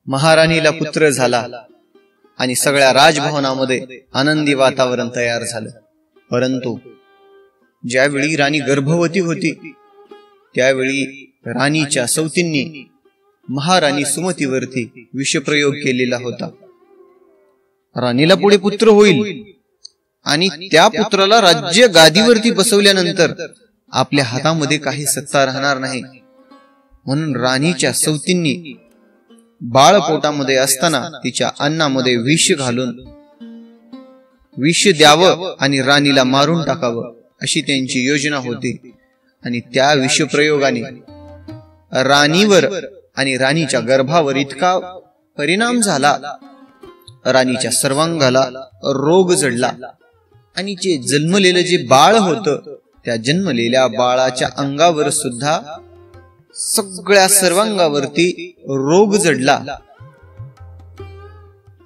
महाराणीला पुत्र झाला आणि सगळ्या राजभवनामध्ये आनंदी वातावरण तयार झालं. परंतु ज्यावेळी राणी गर्भवती होती त्यावेळी राणीच्या सौतींनी महाराणी सुमतीवरती विषप्रयोग केलेला होता. राणीला पुढे पुत्र होईल आणि त्या पुत्राला राज्य गादीवरती बसवल्यानंतर आपल्या हातामध्ये काही सत्ता राहणार नाही, म्हणून राणीच्या सौतींनी बाळ पोटामध्ये असताना तिच्या अन्नामध्ये विष घालून विष द्यावं आणि राणीला मारून टाकावं अशी त्यांची योजना होती. आणि त्या विषप्रयोगाने राणीवर आणि राणीच्या गर्भावर इतका परिणाम झाला, राणीच्या सर्वांगाला रोग जडला आणि जे जन्मलेलं जे बाळ होतं त्या जन्मलेल्या बाळाच्या अंगावर सुद्धा सगळ्या सर्वांगावरती रोग जडला.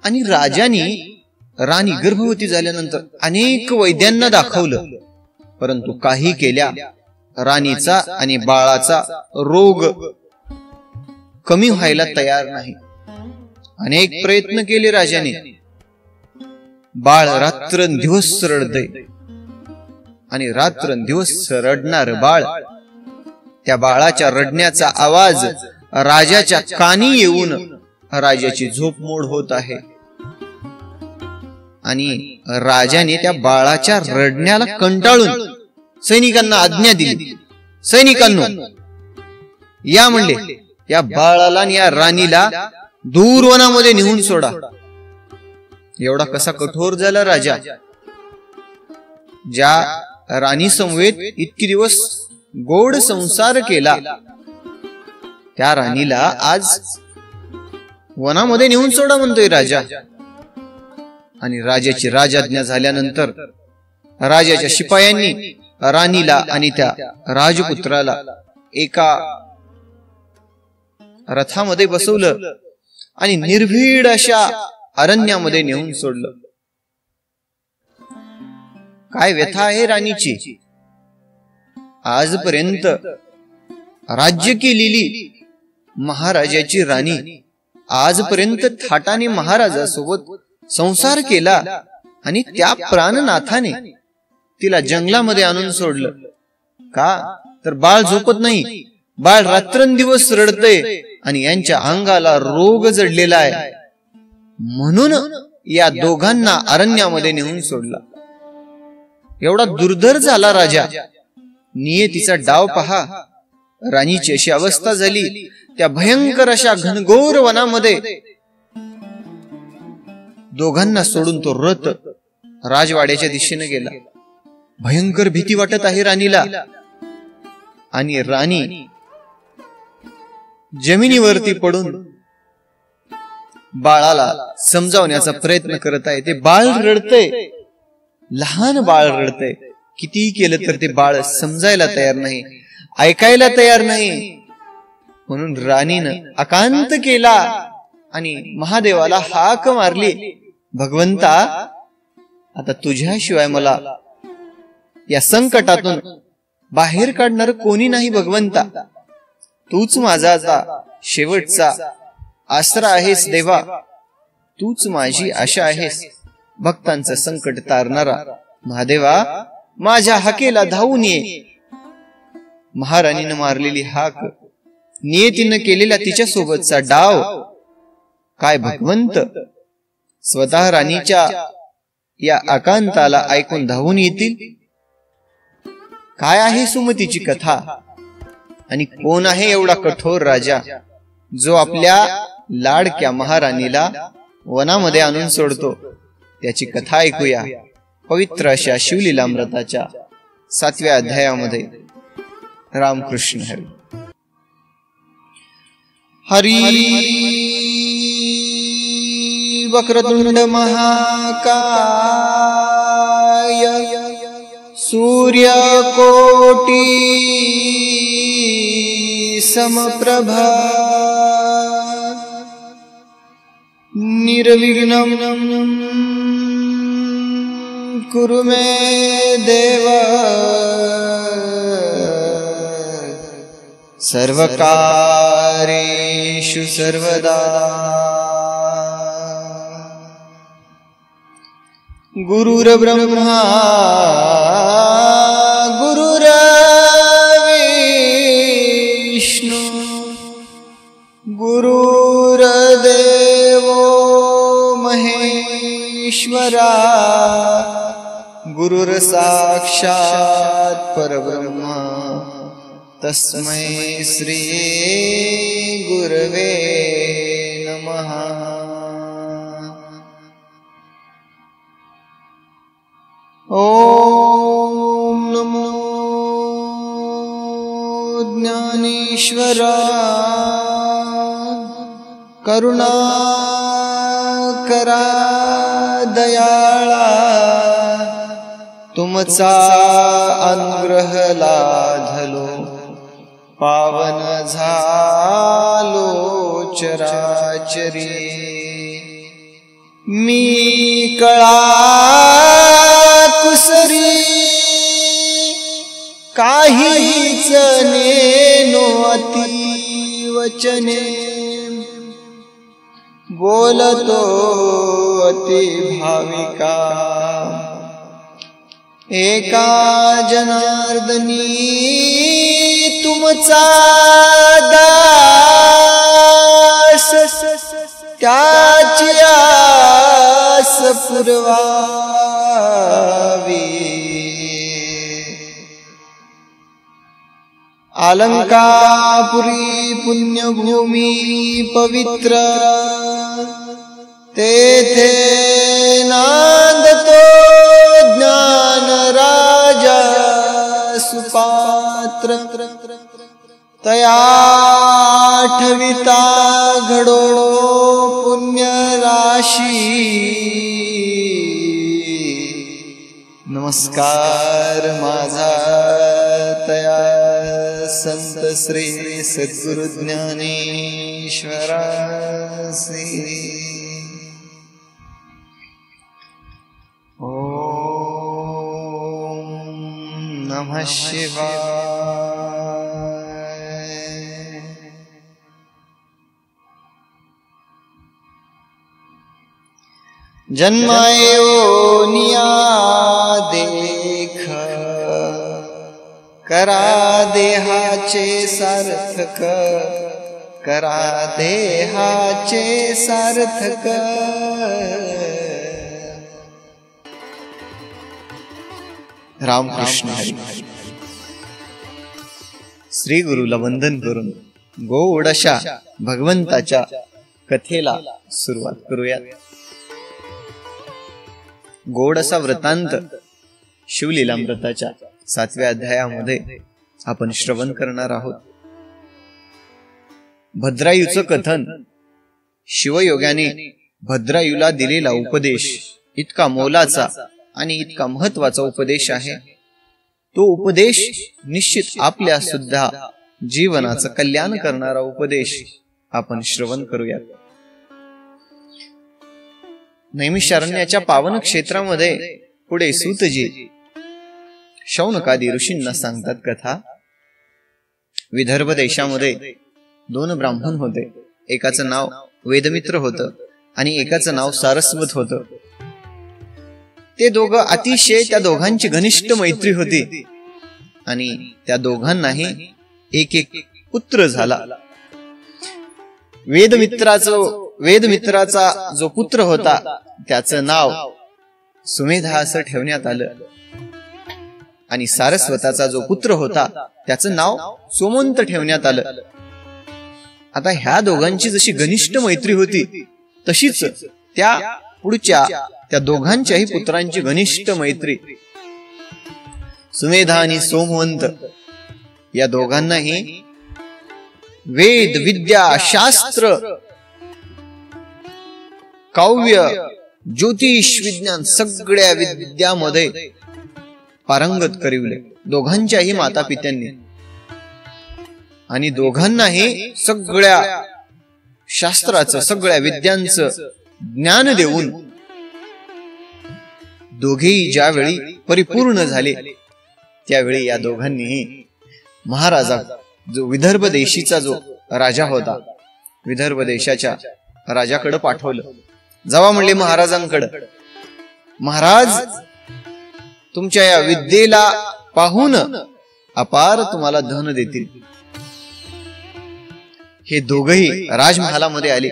आणि राजाने राणी गर्भवती झाल्यानंतर अनेक वैद्यांना दाखवलं, परंतु काही केल्या राणीचा आणि बाळाचा रोग कमी व्हायला तयार नाही. अनेक प्रयत्न केले राजाने, बाळ रात्रंदिवस रडतंय आणि रात्रंदिवस रडणार बाळ, त्या बाळाच्या रडण्याचा आवाज राजाच्या कानी येऊन राजाची झोप मोड होत आहे. आणि राजाने त्या बाळाच्या रडण्याला कंटाळून सैनिकांना आज्ञा दिली, सैनिकांनो या म्हणले, या बाळाला आणि या राणीला दूर वनामध्ये नेऊन सोडा. एवढा कसा कठोर झाला राजा. ज्या राणी समवेत इतके दिवस गोड संसार केला त्या राणीला आज वनामध्ये नेऊन सोडा म्हणतोय राजा. आणि राजाची राजाज्ञा झाल्यानंतर राजाच्या शिपायांनी राणीला आणि त्या राजपुत्राला एका रथामध्ये बसवलं आणि निर्भीड अशा अरण्यामध्ये नेऊन सोडलं. काय व्यथा आहे राणीची. आजपर्यंत राज्य केलेली महाराजाची राणी आजपर्यंत थाटाने महाराजासोबत संसार केला आणि त्या प्राणनाथाने तिला जंगलामध्ये आणून सोडलं. का तर बाळ झोपत नाही, बाळ रात्रंदिवस रडतंय आणि यांच्या अंगाला रोग जडलेला आहे, म्हणून या दोघांना अरण्यामध्ये नेऊन सोडला. एवढा दुर्धर झाला राजा. नियतीचा डाव पहा. राणीची अशी अवस्था झाली. त्या भयंकर अशा घनघोर वनामध्ये दोघांना सोडून तो रथ राजवाड्याच्या दिशेने गेला. भयंकर भीती वाटत आहे राणीला. आणि राणी जमिनीवरती पडून बाळाला समजावण्याचा प्रयत्न करत आहे. ते बाळ रडतंय, लहान बाळ रडतंय. कितीही केलं तर ते बाळ समजायला तयार नाही, ऐकायला तयार नाही. म्हणून राणीनं आकांत केला आणि महादेवाला हाक मारली, भगवंता आता तुझ्याशिवाय मला या संकटातून बाहेर काढणार कोणी नाही. भगवंता तूच माझा आता शेवटचा आसरा आहेस. देवा तूच माझी आशा आहेस, भक्तांचं संकट तारणारा. महादेवा माझ्या हाकेला धावून ये. महाराणीनं मारलेली हाक, नियतीनं केलेला तिच्या सोबतचा डाव, काय भगवंत स्वतः राणीच्या या आकांताला ऐकून धावून येतील. काय आहे सुमतीची कथा आणि कोण आहे एवढा कठोर राजा जो आपल्या लाडक्या महाराणीला वनामध्ये आणून सोडतो. त्याची कथा ऐकूया पवित्र अशा शिवलीलामृताच्या 7व्या अध्यायामध्ये. रामकृष्ण हरी. हरी वक्रतुंड महाकाय सूर्यकोटि समप्रभा निर्विघ्नं कुरु मे देव सर्वकार्येषु कर्मेषु सर्वदा गुरुर्ब्रह्मा गुरुर्विष्णु गुरुर्देवो महेश्वरा गुरुर्साक्षात् परब्रह्म तस्मै श्री गुरवे नमः। ओम नमो ज्ञानेश्वराय करुणाकरा दयाळा तुमचा अनुग्रह लाधलो पावन झालो चराचरी मी कळा कुसरी काहीच नेनो अति वचने बोलतो अति भाविका एका जनार्दनी तुमचा दास त्याची आस पुरवावी अलंकापुरी पुण्यभूमी पवित्र तेथे नांदतो ज्ञान राजा सुपात्र तया ठविता घडो पुण्य राशी नमस्कार माझा तया संत श्री सद्गुरु ज्ञानेश्वरासी। ओम नमः शिवाय। जन्मायोनिया देख करा देहाचे सार्थक करा देहाचे सार्थक। रामकृष्ण हरी। श्री गुरुला वंदन करून गोड अशा भगवंताच्या कथेला सुरुवात करूया। गोड असा वृत्तांत शिवलीलामृताच्या 7व्या अध्यायामध्ये आपण श्रवण करणार आहोत। भद्रायूचं कथन शिवयोगाने भद्रायूला दिलेला उपदेश इतका मोलाचा आणि इतका महत्वाचा उपदेश आहे। तो उपदेश निश्चित आपल्या सुद्धा जीवनाचं कल्याण करणारा उपदेश आपण श्रवण करूया। नैमिषारण्याच्या पावन क्षेत्रामध्ये पुढे सूतजी शौनकादी ऋषींना सांगतात कथा। विदर्भ देशामध्ये 2 ब्राह्मण होते। एकाचं नाव वेदमित्र होतं आणि एकाचं नाव सारस्वत होतं। ते दोघं अतिशय त्या दोघांची घनिष्ठ मैत्री होती आणि त्या दोघांनाही एक एक पुत्र झाला। वेदमित्राचा जो पुत्र होता त्याचं नाव सुमेधा असं ठेवण्यात आलं आणि सारस्वताचा जो पुत्र होता त्याचं नाव सोमंत ठेवण्यात आलं। आता ह्या दोघांची जशी घनिष्ठ मैत्री होती तशीच त्या पुढच्या त्या दोघांच्याही पुत्रांची घनिष्ठ मैत्री। सुमेधा आणि सोमवंत या दोघांनाही वेद विद्या शास्त्र काव्य ज्योतिष विज्ञान सगळ्या विद्यामध्ये पारंगत करिवले दोघांच्याही माता पित्यांनी। आणि दोघांनाही सगळ्या शास्त्राचं सगळ्या विद्यांचं ज्ञान देऊन दोघेही ज्यावेळी परिपूर्ण झाले त्यावेळी या दोघांनीही महाराजा जो विदर्भ देशीचा जो राजा होता विदर्भ देशाच्या राजाकडे पाठवलं. जावा म्हणले महाराजांकडे. महाराज तुमच्या या विद्येला पाहून अपार तुम्हाला धन देतील. हे दोघही राजमहालामध्ये आले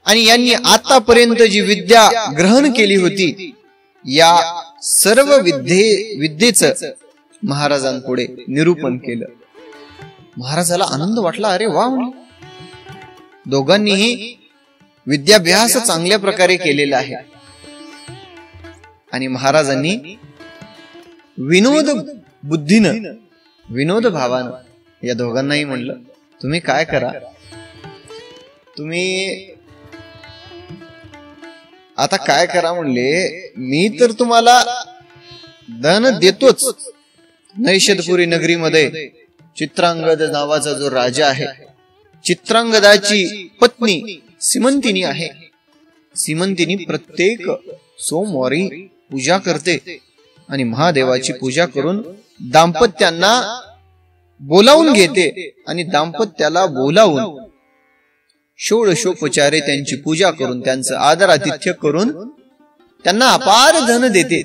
आणि यांनी आतापर्यंत जी विद्या ग्रहण केली होती या सर्व विद्येचं महाराजांपुढे निरूपण केलं. महाराजाला आनंद वाटला. अरे वा, दोघांनीही विद्याभ्यास चांगल्या प्रकारे केलेला आहे. आणि महाराजांनी विनोद बुद्धीनं, विनोद भावानं या दोघांनाही म्हणलं, तुम्ही काय करा, तुम्ही आता काय करा म्हणले, मी तर तुम्हाला धन देतोच. नैषधपुरी नगरीमध्ये चित्रांगद नावाचा जो राजा आहे, चित्रांगदाची पत्नी सीमंतिनी आहे. सीमंतिनी प्रत्येक सोमवारी पूजा करते आणि महादेवाची पूजा करून दाम्पत्यांना बोलावून घेते आणि दाम्पत्याला बोलावून षोडशोपचारे त्यांची पूजा करून त्यांचं आदर आतिथ्य करून त्यांना अपार धन देते.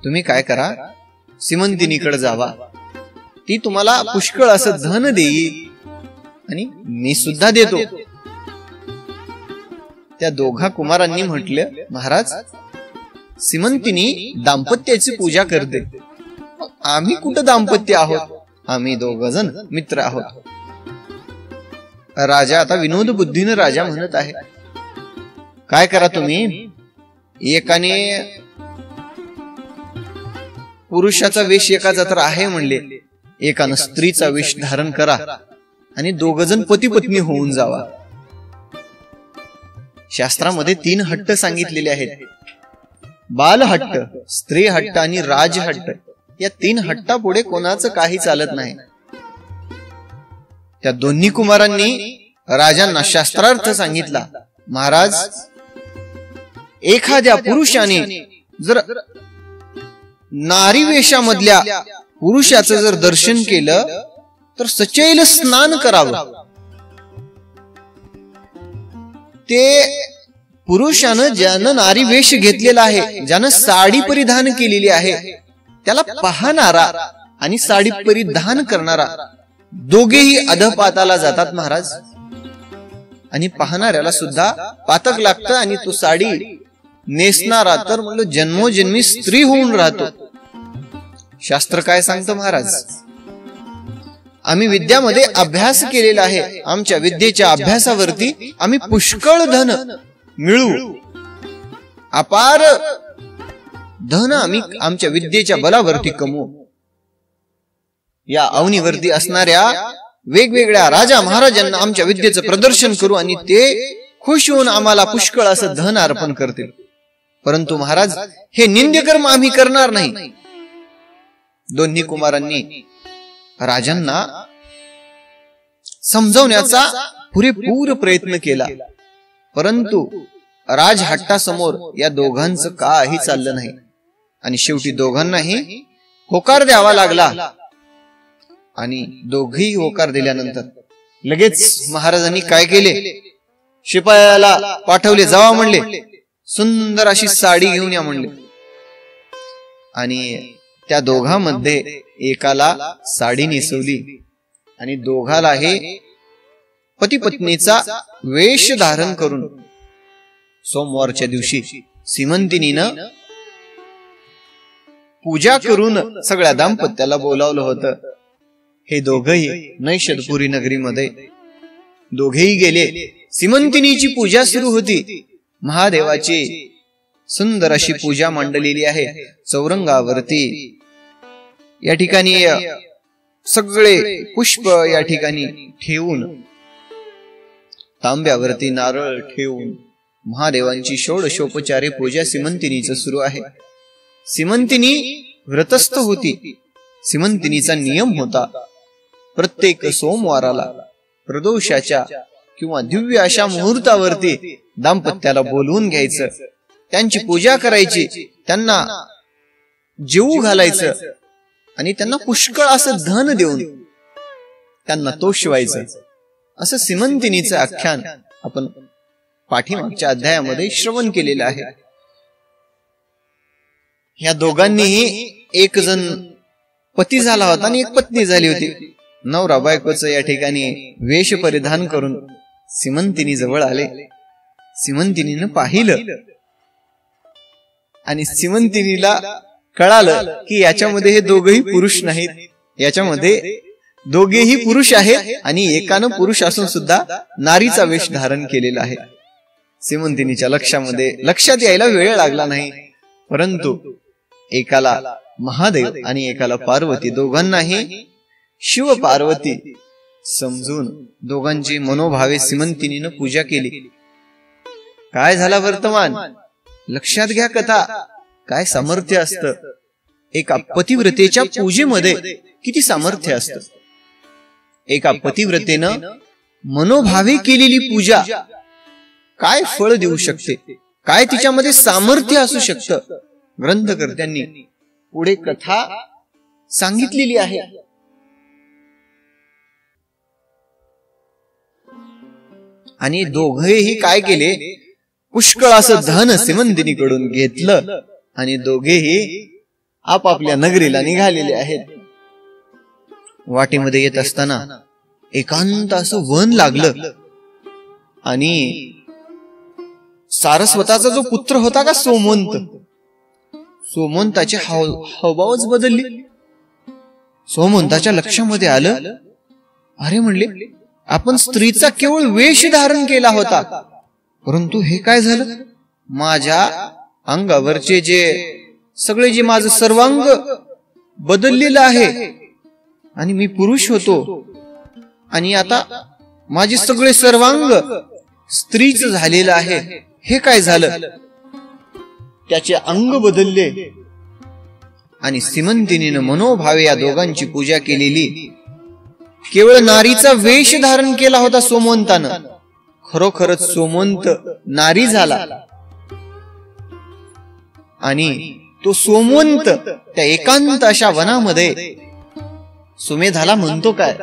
तुम्ही काय करा, सीमंतिनीकडे जावा, ती तुम्हाला पुष्कळ असं धन देईल आणि मी सुद्धा देतो. त्या दोघा कुमारांनी म्हटलं, महाराज सीमंतिनी दाम्पत्याची पूजा करते, आम्ही कुठं दाम्पत्य आहोत, आम्ही दोघ जण मित्र आहोत. राजा आता विनोद बुद्धीने राजा म्हणत आहे, काय करा तुम्ही, एकाने पुरुषाचा वेश एकाचा तर आहे म्हणले, एकानं स्त्रीचा वेश धारण करा आणि दोघ जण पती पत्नी होऊन जावा. शास्त्रामध्ये 3 हट्ट सांगितलेले आहेत, बाल हट्ट, स्त्री हट्ट आणि राज हट्ट. या 3 हट्टापुढे कोणाचं काही चालत नाही. त्या दोन्ही कुमारांनी राजांना शास्त्रार्थ सांगितला, महाराज एखाद्या पुरुषाने जर नारी वेशामधल्या पुरुषाचं जर दर्शन केलं तर सचैल स्नान करावं. ते पुरुषानं ज्यानं नारी वेश घेतलेला आहे, ज्यानं साडी परिधान केलेली आहे, त्याला पाहणारा आणि साडी परिधान करणारा दोघेही अधपाताला जातात महाराज. आणि पाहणाऱ्याला सुद्धा पातक लागतं आणि तो साडी नेसणारा तर म्हणलं जन्मोजन्मी स्त्री होऊन राहतो. शास्त्र काय सांगतं महाराज, आम्ही विद्यामध्ये अभ्यास केलेला आहे, आमच्या विद्येच्या अभ्यासावरती आम्ही पुष्कळ धन मिळवू, अपार धन आम्ही आमच्या विद्येच्या बलावरती कमवू. या अवनीवरती असणाऱ्या वेगवेगळ्या राजा महाराजांना आमच्या विद्येचं प्रदर्शन करू आणि ते खुश होऊन आम्हाला पुष्कळ असं धन अर्पण करतील. परंतु महाराज हे निंद्यकर्म आम्ही करणार नाही. दोन्ही कुमारांनी राजांना समजावण्याचा पुरेपूर प्रयत्न केला, परंतु राजहट्टासमोर या दोघांचं काही चाललं नाही. आणि शेवटी दोघांनाही होकार द्यावा लागला. आणि दोघेही होकार दिल्यानंतर लगेच महाराजांनी काय केले, शिपायाला पाठवले, जावा म्हणले, सुंदर अशी साडी घेऊन या म्हणले. आणि त्या दोघांमध्ये एकाला साडी नेसवली आणि दोघालाही पती पत्नीचा वेश धारण करून सोमवारच्या दिवशी सीमंतिनीनं पूजा करून सगळ्या दाम्पत्याला बोलावलं होतं. हे दोघेही नैषधपुरी नगरीमध्ये दोघेही गेले. सीमंतिनीची पूजा सुरू होती. महादेवाची सुंदर अशी पूजा मांडलेली आहे चौरंगावरती. या ठिकाणी सगळे पुष्प या ठिकाणी ठेवून, तांब्यावरती नारळ ठेवून महादेवांची षोडशोपचारे पूजा सीमंतिनीचं सुरू आहे. सीमंतिनी व्रतस्थ होती. सीमंतिनीचा नियम होता, प्रत्येक सोमवाराला प्रदोषाच्या किंवा दिव्य अशा मुहूर्तावरती दाम्पत्याला बोलवून घ्यायचं, त्यांची पूजा करायची, त्यांना जेवू घालायचं आणि त्यांना पुष्कळ असं धन देऊन त्यांना तोषवायचं. असं सीमंतिनीचं आख्यान आपण पाठीमागच्या अध्यायामध्ये श्रवण केलेलं आहे. ह्या दोघांनीही एक जण पती झाला होता आणि एक पत्नी झाली होती. नवरा बायकोचं या ठिकाणी वेश परिधान करून सीमंतिनी जवळ आले. सीमंतिनीनं पाहिलं आणि सीमंतिनीला कळालं की याच्यामध्ये हे दोघेही पुरुष नाहीत, याच्यामध्ये दोघेही पुरुष आहेत आणि एकानं पुरुष असून सुद्धा नारीचा वेश धारण केलेला आहे. सीमंतिनीच्या लक्षात यायला वेळ लागला नाही, परंतु एकाला महादेव आणि एकाला पार्वती, दोघांनाही शिव पार्वती समजून दोघांची मनोभावे सीमंतिनीनं पूजा केली. काय झाला वर्तमान? लक्षात घ्या कथा, काय सामर्थ्य असतं एका पतिव्रतेच्या पूजेमध्ये, किती सामर्थ्य असतं. एका पतिव्रतेनं मनोभावे केलेली पूजा काय फळ देऊ शकते, काय तिच्यामध्ये सामर्थ्य असू शकतं, ग्रंथकर्त्यांनी पुढे कथा सांगितलेली आहे. आणि दोघेही काय केले, पुष्कळ असं धन सीमंतिनीकडून घेतलं आणि दोघेही आपापल्या नगरीला निघालेले आहेत. वाटेमध्ये येत असताना एकांत असं वन लागलं आणि सारस्वताचा जो पुत्र होता का सोमवंत, सोमवंताची हावभावच बदलली. सोमवंताच्या लक्षामध्ये आलं, अरे म्हणले आपण स्त्रीचा केवळ वेश धारण केला होता, परंतु हे काय झालं, माझ्या अंगावरचे जे माझं सर्वांग बदललेलं आहे आणि मी पुरुष होतो आणि आता माझे सगळे सर्वांग स्त्रीच झालेलं आहे. हे काय झालं? त्याचे अंग बदलले आणि सीमंतिनीनं मनोभावे या दोघांची पूजा केलेली. केवळ नारीचा वेश धारण केला होता सोमवंतानं, खरोखरच सोमवंत नारी झाला. आणि तो सोमवंत त्या एकांत अशा वनामध्ये सुमेधाला म्हणतो काय,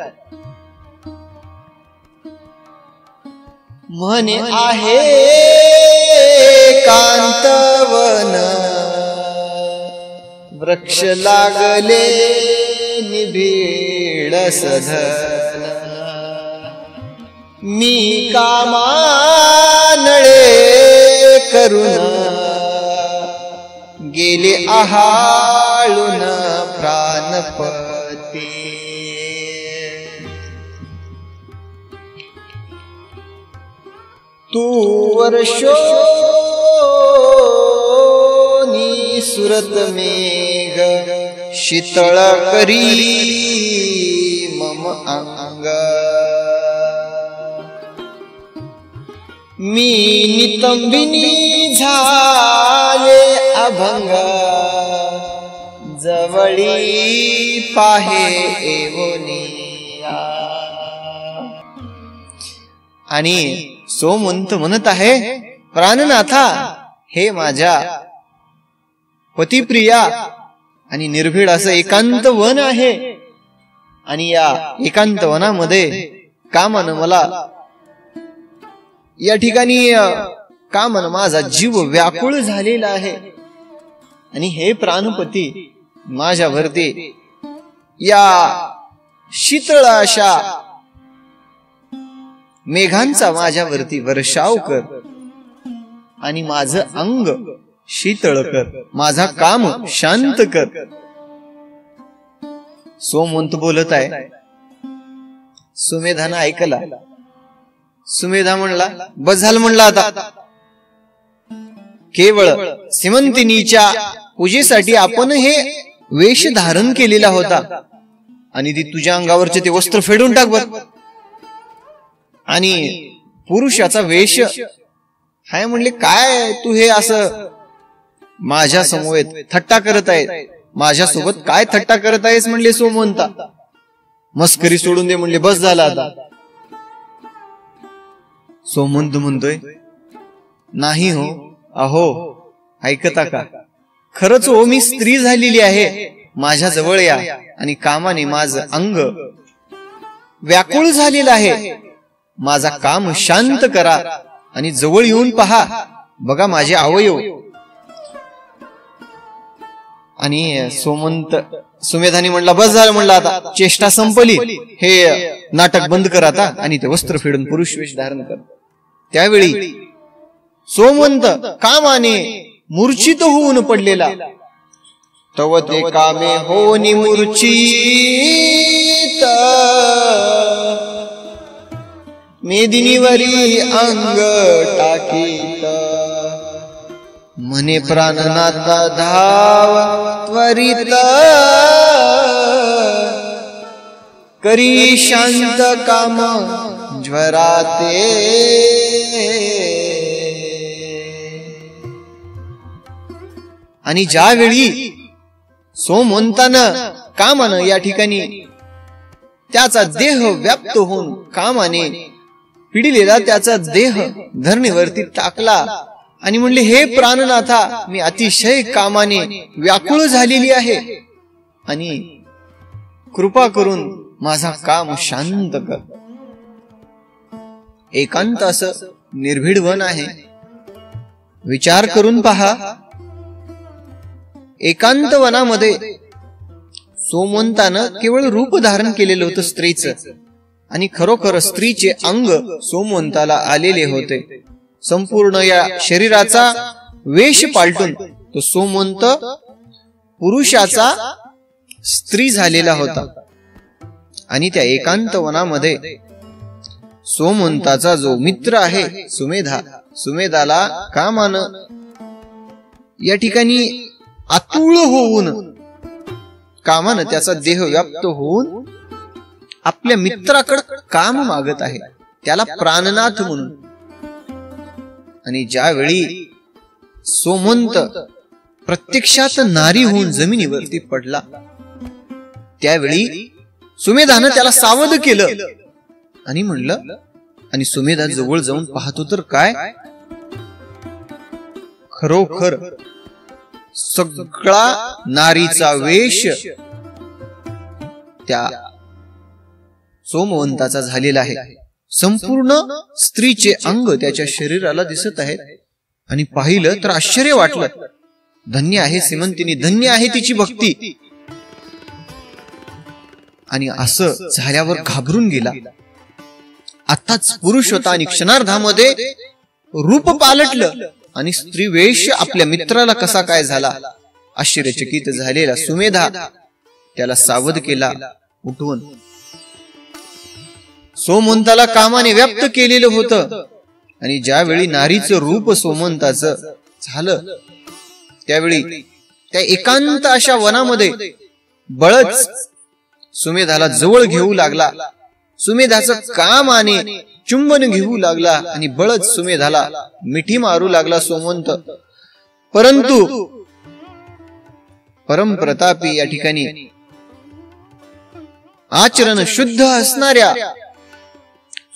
म्हणे आहे कांतवन वृक्ष लागले निबिड सधन, मी कामानळे करून गेले आहाळून प्राणपती. तू वर्षोनी सुरत मेघ शीतळ करी मम अंग, मी नितंबिनी झाले अभंग, जवळी पाहे एवोनिया. आणि सोमवंत म्हणत आहे, प्राणनाथा, हे माझ्या पतिप्रिया, आणि निर्भीड असं एकांत वन आहे आणि या एकांत वनामध्ये कामानं मला या ठिकाणी कामानं माझा जीव व्याकुळ झालेला आहे. आणि हे प्राणपती, माझ्यावरती या शीतळ अशा मेघांचा माझ्यावरती वर्षाव कर आणि माझं अंग शीतळ कर, माझा काम शांत कर. सोमवंत बोलत आहे. सुमेधानं ऐकला. सुमेधा म्हणला, बस झालं म्हणला, आता केवळ सीमंतिनीच्या पूजेसाठी आपण हे वेश धारण केलेला होता आणि ती तुझ्या अंगावरचे ते वस्त्र फेडून टाक बर. आणि पुरुषाचा वेश हाय म्हणले, काय तू हे असं माझ्या समवेत थट्टा करत आहे, माझ्यासोबत काय थट्टा करत आहेस म्हणले सोमवंता. मस्करी सोडून दे म्हणले, बस झाला आता. सोमवंत म्हणतोय, नाही हो, अहो ऐकता का, खरंच हो, मी स्त्री झालेली आहे, माझ्या जवळ या आणि कामाने माझं अंग व्याकुळ झालेलं आहे. माझा काम शांत करा आणि जवळ येऊन पहा, बघा माझे अवयव. आणि सुमेधाने म्हणला बस झालं, म्हणलं आता चेष्टा संपली, हे नाटक बंद कर आता, आणि ते वस्त्र फेडून पुरुष वेश धारण कर. त्यावेळी सोमवंत कामाने मूर्छित होऊन पडलेला. तव ते कामे होनी मूर्छित, मेदिनीवरी अंग टाकीत. मने प्राणनाथ धाव त्वरित, करी शांत काम ज्वराते. आणि ज्यावेळी सोमवंतानं कामानं या ठिकाणी त्याचा देह व्याप्त होऊन कामाने पिडिलेला त्याचा देह धरणीवरती टाकला आणि म्हणले, हे प्राणनाथा, मी अतिशय कामाने व्याकुळ झालेली आहे आणि कृपा करून माझा काम शांत कर. एकांत असं निर्भीड वन आहे. विचार करून पहा, एकांत वनामध्ये सोमवंतानं केवळ रूप धारण केलेलं होतं स्त्रीचं, आणि खरोखर स्त्रीचे अंग सोमवंताला आलेले होते. संपूर्ण या शरीराचा वेश पालटून तो सोमवंत पुरुषाचा स्त्री झालेला होता. आणि त्या एकांत वनामध्ये सोमवंताचा जो मित्र आहे सुमेधाला कामानं या ठिकाणी आतुळ होऊन, कामानं त्याचा देह व्याप्त होऊन आपल्या मित्राकडे काम मागत आहे, त्याला प्राणनाथ म्हणून. आणि ज्यावेळी सोमवंत प्रत्यक्षात नारी होऊन जमिनीवरती पडला, त्यावेळी सुमेधानं त्याला सावध केलं आणि म्हणलं, आणि सुमेधा जवळ जाऊन पाहतो तर काय, खरोखर सगळा नारीचा वेश त्या सोमवंताचा झालेला आहे. संपूर्ण स्त्रीचे अंग त्याच्या शरीराला दिसत आहेत. आणि पाहिलं तर आश्चर्य वाटलं. धन्य आहे श्रीमंतिनी, धन्य आहे तिची भक्ती. आणि असं झाल्यावर घाबरून गेला. आताच पुरुष होता आणि क्षणार्धामध्ये रूप पालटलं आणि स्त्री वेश आपल्या मित्राला कसा काय झाला. आश्चर्यचकित झालेला सुमेधा त्याला सावध केला उठवून. सोमवंताला कामाने व्याप्त केलेलं होतं. आणि ज्यावेळी नारीचं रूप सोमवंताचं झालं, त्यावेळी त्या एकांत अशा वनामध्ये बळच सुमेधाला जवळ घेऊ लागला. सुमेधाचं कामाने चुंबन घेऊ लागला आणि बळच सुमेधाला मिठी मारू लागला सोमवंत. परंतु परमप्रतापी या ठिकाणी आचरण शुद्ध असणाऱ्या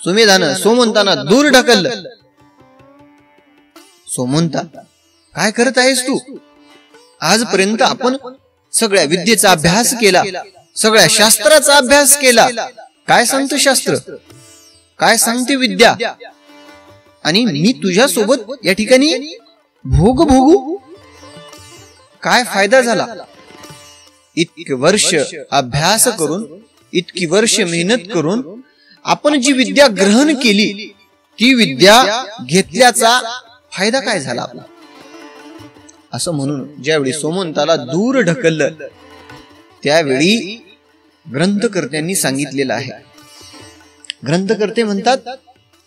सुमेधानं सोमवंतांना दूर ढकललं. सोमवंता, काय करत आहेस तू? आजपर्यंत आपण सगळ्या विद्येचा अभ्यास केला, सगळ्या शास्त्राचा अभ्यास केला. काय सांगतो शास्त्र, काय सांगते विद्या, आणि मी तुझ्या सोबत या ठिकाणी भोगू, काय फायदा झाला? इतके वर्ष अभ्यास करून, इतकी वर्ष मेहनत करून आपण जी विद्या ग्रहण केली, ती विद्या घेतल्याचा फायदा काय झाला आपला? असं म्हणून ज्यावेळी सोमवंताला दूर ढकललं, त्यावेळी ग्रंथकर्त्यांनी सांगितलेलं आहे. ग्रंथकर्ते म्हणतात,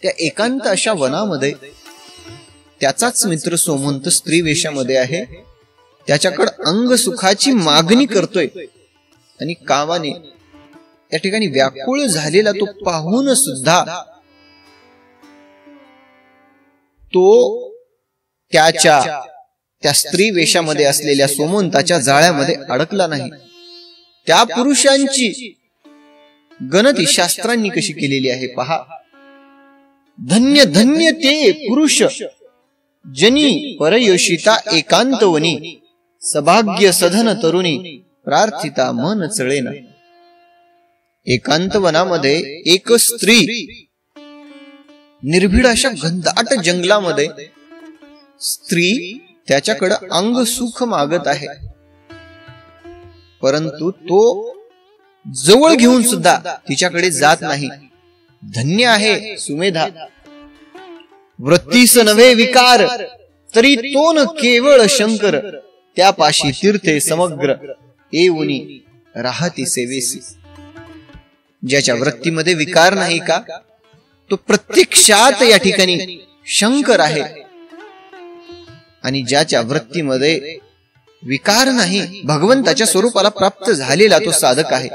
त्या एकांत अशा वनामध्ये त्याचाच मित्र सोमवंत स्त्री वेशामध्ये आहे. त्याच्याकडे अंग सुखाची मागणी करतोय आणि कामाने त्या ठिकाणी व्याकुळ झालेला तो पाहून सुद्धा तो त्या स्त्री वेशामध्ये असलेल्या सोमवंताच्या जाळ्यामध्ये अडकला नाही. त्या पुरुषांची गणती शास्त्रांनी कशी केलेली आहे पहा. धन्य धन्य ते पुरुष जनी परयोषिता एकांतवनी, सभाग्य सधन तरुणी प्रार्थिता मन चळेना. एकांत वनामध्ये एक स्त्री निर्भीड अशा घनदाट जंगलामध्ये स्त्री त्याच्याकडे अंग सुख मागत आहे, परंतु तो जवळ घेऊन सुद्धा तिच्याकडे जात नाही. धन्य आहे सुमेधा, वृत्तीस नव्हे विकार, तरी तो न केवळ शंकर, त्यापाशी तीर्थे समग्र, येऊनी राहती सेवेसी. ज्याच्या वृत्तीमध्ये विकार नाही का, तो प्रत्यक्षात या ठिकाणी शंकर आहे. आणि ज्याच्या वृत्तीमध्ये विकार नाही, भगवंताच्या स्वरूपाला प्राप्त झालेला तो साधक आहे.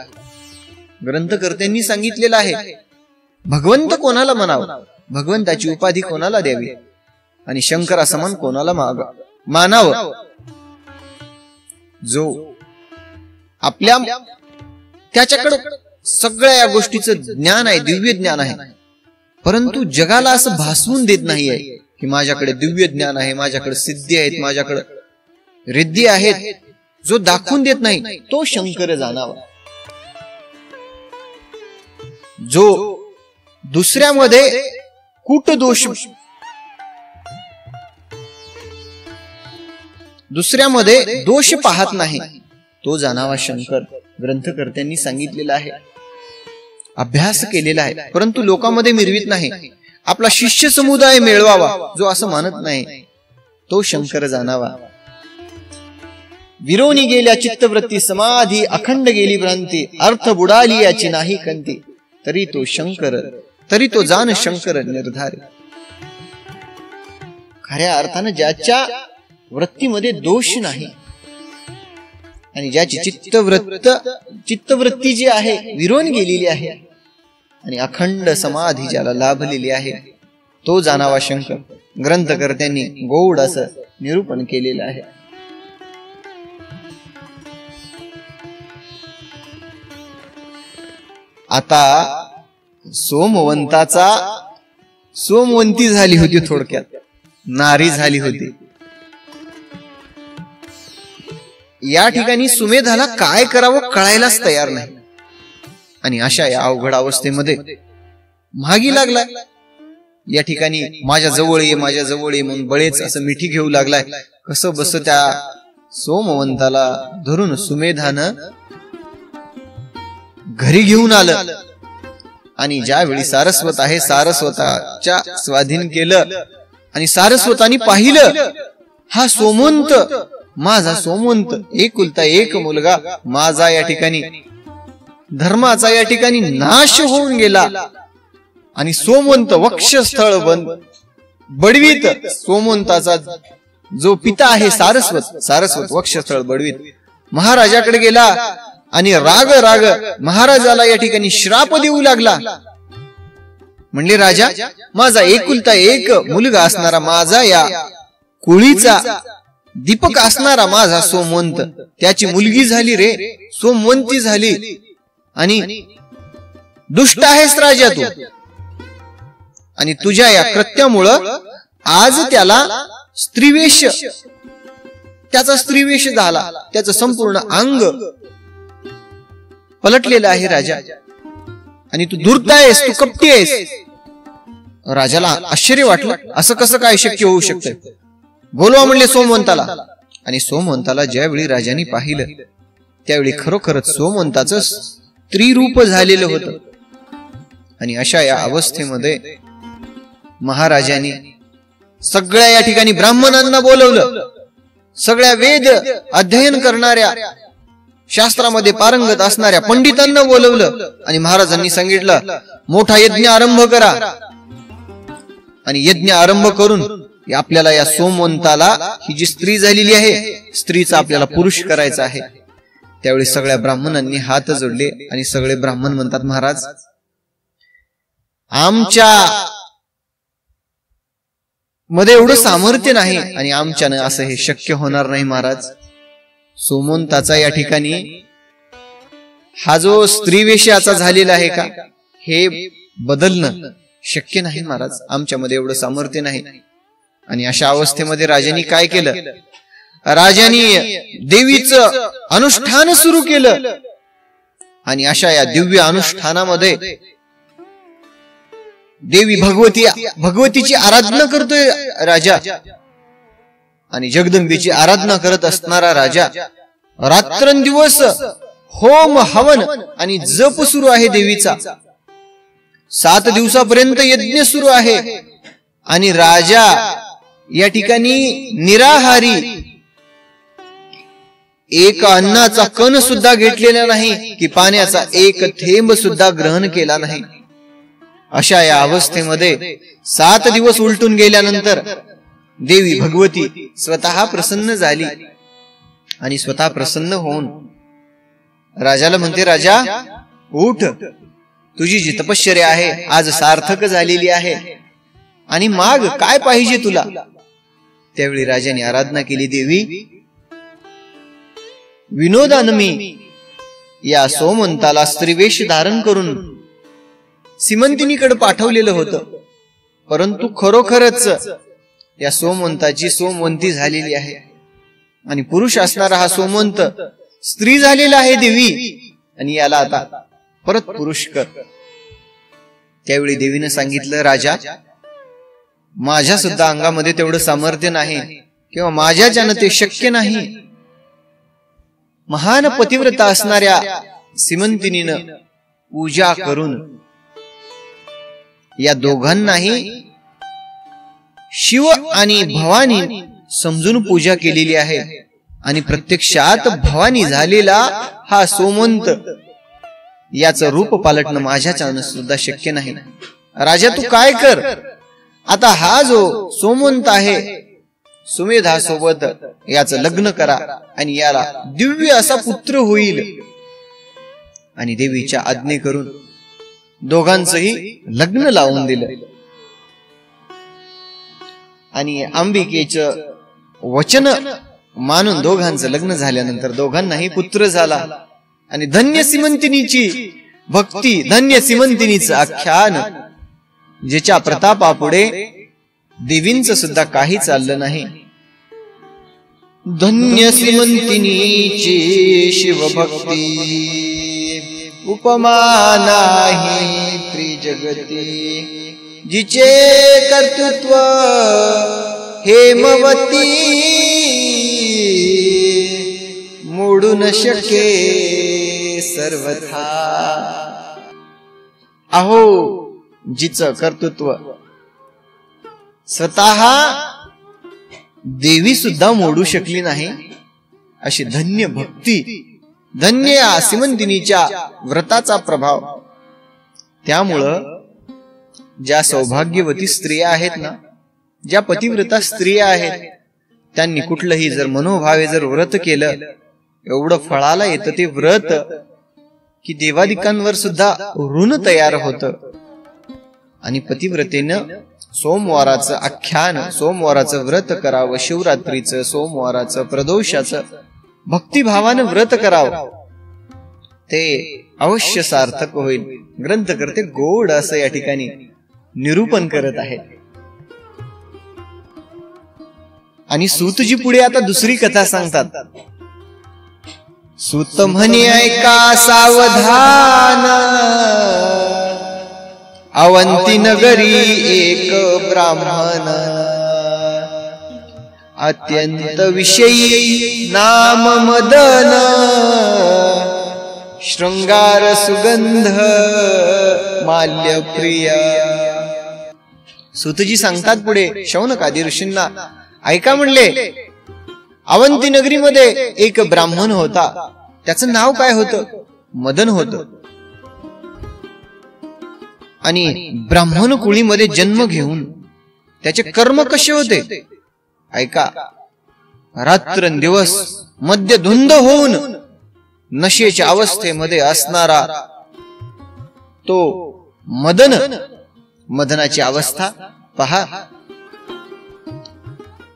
ग्रंथकर्त्यांनी सांगितलेलं आहे, भगवंत कोणाला म्हणावं, भगवंताची उपाधी कोणाला द्यावी आणि शंकरासमान कोणाला मानावं. जो आपल्या त्याच्याकडे सगळ्या या गोष्टीचं ज्ञान आहे, दिव्य ज्ञान आहे, परंतु जगाला असं भासवून देत नाहीये की माझ्याकडे दिव्य ज्ञान आहे, माझ्याकडे सिद्धी आहेत, माझ्याकडे रिद्धी आहेत. जो दाखवून देत नाही तो शंकर जाणावा. जो दुसऱ्यामध्ये कुट दोष, दुसऱ्यामध्ये दोष पाहत नाही, तो जाणावा शंकर. ग्रंथकर्त्यांनी सांगितलेला आहे, अभ्यास केलेला आहे, परंतु लोकांमध्ये मिरवित नाही. आपला शिष्य समुदाय मिळवावा, जो असं मानत नाही, तो शंकर जाणावा. विरोनी गेल्या चित्तवृत्ती समाधी, अखंड गेली भ्रांती, अर्थ बुडाली याची नाही कंती, तरी तो शंकर, तरी तो जाण शंकर निर्धार. खऱ्या अर्थानं ज्याच्या वृत्तीमध्ये दोष नाही आणि ज्याची चित्तवृत्ती जी आहे विरोन गेलेली आहे आणि अखंड समाधी ज्याला लाभलेली आहे, तो जाणावा शंकर. ग्रंथकर्त्यांनी गौड असं निरूपण केलेलं आहे. आता सोमवंती झाली होती, थोडक्यात नारी झाली होती. या ठिकाणी सुमेधाला काय करावं कळायलाच तयार नाही. आणि अशा या अवघड अवस्थेमध्ये मागी लागला. या ठिकाणी माझ्या जवळ ये, माझ्या जवळ ये म्हणून बळेच असं मिठी घेऊ लागलाय. कसं बस त्या सोमवंताला धरून सुमेधानं घरी घेऊन आलं. आणि ज्यावेळी सारस्वत आहे, सारस्वताच्या स्वाधीन केलं आणि सारस्वतानी पाहिलं, हा सोमवंत, माझा सोमवंत, एकुलता एक मुलगा माझा या ठिकाणी धर्माचा या ठिकाणी नाश होऊन गेला. आणि सोमवंत वक्षस्थळ बडवीत, सोमवंताचा जो पिता आहे सारस्वत वक्षस्थळ बडवीत महाराजाकडे गेला आणि राग महाराजाला या ठिकाणी श्राप देऊ लागला. म्हणले, राजा, माझा एकुलता एक मुलगा असणारा, माझा या कुळीचा दीपक असणारा माझा सोमवंत, त्याची मुलगी झाली रे, सोमवंती झाली. आणि दुष्ट आहेस राजा तू, आणि तुझ्या या कृत्यामुळं आज त्याला स्त्रीवेश, त्याचा स्त्रीवेश झाला, त्याचं संपूर्ण अंग पलटलेलं आहे राजा, आणि तू धूर्त आहेस, तू कपटी आहेस. राजाला आश्चर्य वाटलं, असं कसं काय शक्य होऊ शकतं. बोलवा म्हणले सोमवंताला. आणि सोमवंताला ज्यावेळी राजाने पाहिलं, त्यावेळी खरोखरच सोमवंताचं स्त्रीरूप झालेलं होतं. आणि अशा या अवस्थेमध्ये महाराजांनी सगळ्या या ठिकाणी ब्राह्मणांना बोलवलं, सगळ्या वेद अध्ययन करणाऱ्या, शास्त्रामध्ये पारंगत असणाऱ्या पंडितांना बोलवलं. आणि महाराजांनी सांगितलं, मोठा यज्ञ आरंभ करा. आणि यज्ञ आरंभ करून आपल्याला या सोमवंताला, ही जी स्त्री झालेली आहे, स्त्रीचा आपल्याला पुरुष करायचा आहे. त्यावेळी सगळ्या ब्राह्मणांनी हात जोडले आणि सगळे ब्राह्मण म्हणतात, महाराज, आमच्या मध्ये एवढं सामर्थ्य नाही आणि आमच्यानं असं हे शक्य होणार नाही महाराज. सोमवंताचा या ठिकाणी हा जो स्त्रीवेशाचा झालेला आहे का, हे बदलणं शक्य नाही महाराज, आमच्यामध्ये एवढं सामर्थ्य नाही. आणि अशा अवस्थेमध्ये राजांनी काय केलं, राजांनी देवीचं अनुष्ठान सुरू केलं. आणि अशा या दिव्य अनुष्ठानामध्ये देवी भगवतीची आराधना करतोय राजा, आणि जगदंबेची आराधना करत असणारा राजा रात्रंदिवस होम हवन आणि जप सुरू आहे देवीचा. 7 दिवसापर्यंत यज्ञ सुरू आहे आणि राजा या ठिकाणी निराहारी, एक अन्नाचा कण सुद्धा घेतलेला नाही की पाण्याचा एक थेंब सुद्धा ग्रहण केला नाही. अशा या अवस्थेमध्ये 7 दिवस उलटून गेल्यानंतर देवी भगवती स्वतः प्रसन्न झाली आणि स्वतः प्रसन्न होऊन राजाला म्हणते, राजा उठ, तुझी जी तपश्चर्या आहे आज सार्थक झालेली आहे आणि माग काय पाहिजे तुला. त्यावेळी राजाने आराधना केली, देवी विनोदानं मी या सोमवंताला स्त्रीवेश धारण करून सीमंतिनीकडे पाठवलेलं होतं, परंतु खरोखरच या सोमवंताची सोमवंती झालेली आहे आणि पुरुष असणारा हा सोमवंत स्त्री झालेला आहे देवी, आणि याला आता परत पुरुष कर. त्यावेळी देवीने सांगितलं, राजा माझ्या सुद्धा अंगामध्ये तेवढं सामर्थ्य नाही किंवा माझ्याच्यानं ते शक्य नाही. महान पतिव्रता असणाऱ्या सीमंतिनीनं पूजा करून या दोघांनाही शिव आणि भवानी समजून पूजा केलेली आहे आणि प्रत्यक्षात भवानी झालेला हा सोमवंत याचं रूप पालटणं माझ्याच्यानं सुद्धा शक्य नाही. राजा तू काय कर, आता हा जो सोमवंत आहे सुमेधा सोबत याचं लग्न करा आणि याला दिव्य असा पुत्र होईल. आणि देवीच्या आज्ञे करून दोघांचंही लग्न लावून दिलं आणि अंबिकेचं वचन मानून दोघांचं लग्न झाल्यानंतर दोघांनाही पुत्र झाला. आणि धन्य सीमंतिनीची भक्ती, धन्य सीमंतिनीचं आख्यान, ज्याच्या प्रतापापुढे देवींचं सुद्धा काही चाललं नाही. धन्य सीमंतिनीची शिवभक्ती, उपमा नाही त्रिजगती, जिचे कर्तृत्व हेमवती, मोडू न शके सर्वथा. अहो जिचं कर्तृत्व स्वतः देवी सुद्धा मोडू शकली नाही, अशी धन्य भक्ती, धन्य सीमंतिनीच्या व्रताचा प्रभाव. त्यामुळं ज्या सौभाग्यवती स्त्रिया आहेत ना, ज्या पतिव्रता स्त्रिया आहेत, त्यांनी कुठलंही जर मनोभावे जर व्रत केलं, एवढं फळाला येतं ते व्रत की देवादिकांवर सुद्धा ऋण तयार होतं. आणि पतिव्रतेनं सोमवाराचं आख्यान, सोमवाराचं व्रत करावं, शिवरात्रीचं, सोमवाराचं, प्रदोषाचं भक्तिभावानं व्रत करावं, ते अवश्य सार्थक होईल. ग्रंथकर्ते गोड असं या ठिकाणी निरूपण करत आहे. आणि सूतजी पुढे आता दुसरी कथा सांगतात. सूत म्हणे ऐका सावधान, अवंती नगरी एक ब्राह्मण, अत्यंत विषयी नाम मदन, शृंगार सुगंध माल्य प्रिय. सूतजी सांगतात पुढे शौनकादी ऋषींना, ऐका म्हणले, अवंती नगरीमध्ये एक ब्राह्मण होता, त्याचं नाव काय होतं? मदन होतं. आणि ब्राह्मण कुळीमध्ये जन्म घेऊन त्याचे कर्म कसे होते ऐका. रात्रंदिवस मद्यधुंद होऊन नशेच्या अवस्थेमध्ये असणारा तो मदन, मदनाची अवस्था पहा.